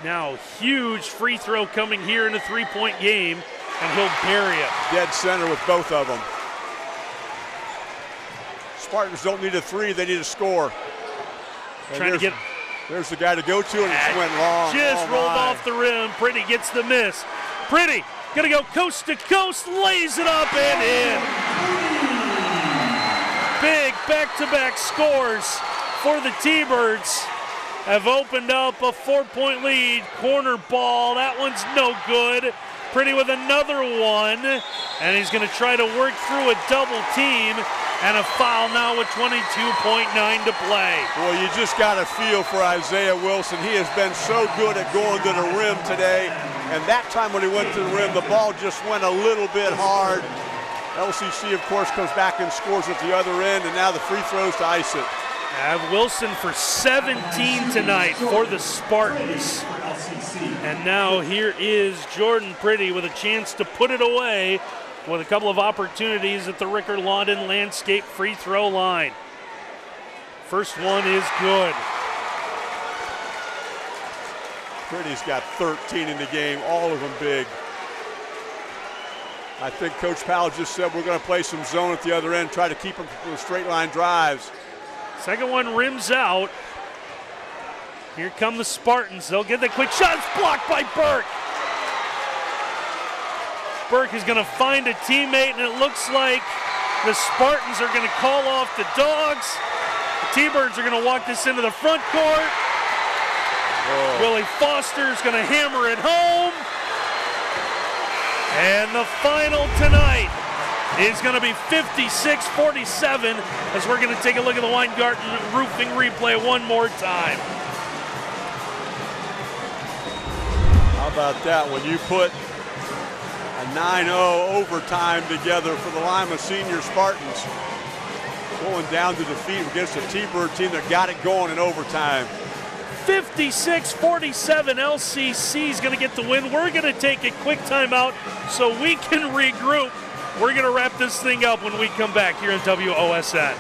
Now, huge free throw coming here in a three-point game, and he'll bury it. Dead center with both of them. Spartans don't need a three, they need a score. Trying to get. There's the guy to go to, and it just went long. Just rolled off the rim. Pretty gets the miss. Pretty gonna go coast to coast, lays it up and in. Big back-to-back scores for the T-Birds. Have opened up a 4-point lead. Corner ball, that one's no good. Pretty with another one, and he's going to try to work through a double team, and a foul now with 22.9 to play. Well, you just got a feel for Isaiah Wilson. He has been so good at going to the rim today, and that time when he went to the rim, the ball just went a little bit hard. LCC, of course, comes back and scores at the other end, and now the free throws to ice it. Have Wilson for 17 tonight for the Spartans. And now here is Jordan Pretty with a chance to put it away with a couple of opportunities at the Ricker Lawn and Landscape free throw line. First one is good. Pretty's got 13 in the game, all of them big. I think Coach Powell just said we're going to play some zone at the other end, try to keep them from straight line drives. Second one rims out. Here come the Spartans. They'll get the quick shot. It's blocked by Burke. Burke is going to find a teammate, and it looks like the Spartans are going to call off the Dogs. The T-Birds are going to walk this into the front court. Whoa. Willie Foster is going to hammer it home. And the final tonight is going to be 56-47 as we're going to take a look at the Weingarten Roofing replay one more time. How about that? When you put a 9-0 overtime together for the Lima Senior Spartans, going down to defeat against a T-Bird team that got it going in overtime. 56-47, LCC is going to get the win. We're going to take a quick timeout so we can regroup. We're going to wrap this thing up when we come back here on WOSN.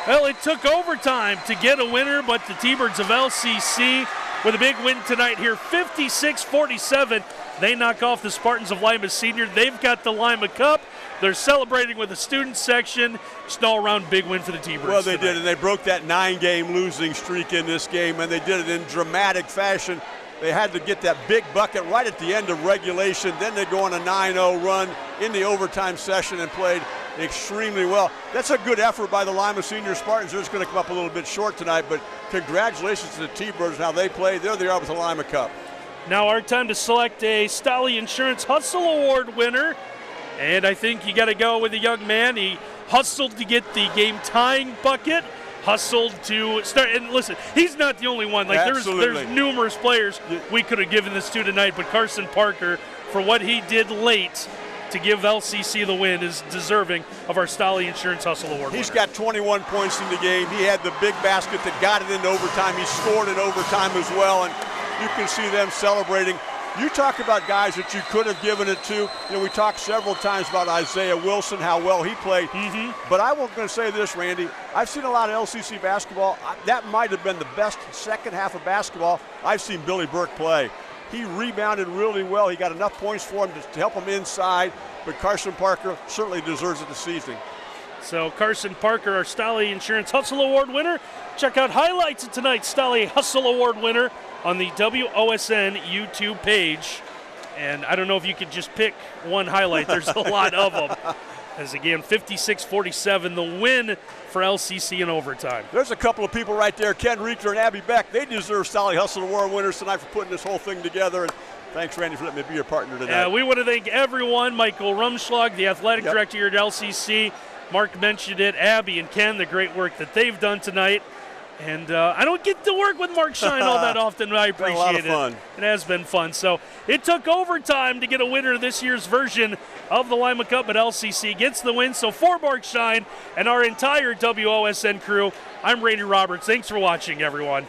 Well, it took overtime to get a winner, but the T-Birds of LCC with a big win tonight here, 56-47. They knock off the Spartans of Lima Senior. They've got the Lima Cup. They're celebrating with the student section. Just an all-around big win for the T-Birds. Well, they tonight. did, and they broke that 9-game losing streak in this game, and they did it in dramatic fashion. They had to get that big bucket right at the end of regulation. Then they go on a 9-0 run in the overtime session and played extremely well. That's a good effort by the Lima Senior Spartans. They're just going to come up a little bit short tonight, but congratulations to the T-Birds and how they play. There they are with the Lima Cup. Now our time to select a Stolly Insurance Hustle Award winner. And I think you got to go with the young man. He hustled to get the game-tying bucket, hustled to start. And listen, he's not the only one. Like there's numerous players we could have given this to tonight, but Carson Parker, for what he did late to give LCC the win, is deserving of our Stolly Insurance Hustle Award. He's winner. got 21 points in the game. He had the big basket that got it into overtime. He scored in overtime as well, and you can see them celebrating. You talk about guys that you could have given it to. You know, we talked several times about Isaiah Wilson, how well he played. But I was going to say this, Randy. I've seen a lot of LCC basketball. That might have been the best second half of basketball I've seen Billy Burke play. He rebounded really well. He got enough points for him to help him inside. But Carson Parker certainly deserves it this evening. So Carson Parker, our Stolly Insurance Hustle Award winner. Check out highlights of tonight's Stolly Hustle Award winner on the WOSN YouTube page. And I don't know if you could just pick one highlight. There's a lot of them. As again, 56-47, the win for LCC in overtime. There's a couple of people right there, Ken Rieker and Abby Beck. They deserve Stolly Hustle Award winners tonight for putting this whole thing together. And thanks, Randy, for letting me be your partner tonight. We want to thank everyone. Michael Rumschlag, the athletic director here at LCC. Mark mentioned it. Abby and Ken, the great work that they've done tonight. And I don't get to work with Mark Shine all that often, but I appreciate it. It's been a lot of fun. It has been fun. So it took overtime to get a winner of this year's version of the Lima Cup, but LCC gets the win. So for Mark Shine and our entire WOSN crew, I'm Randy Roberts. Thanks for watching, everyone.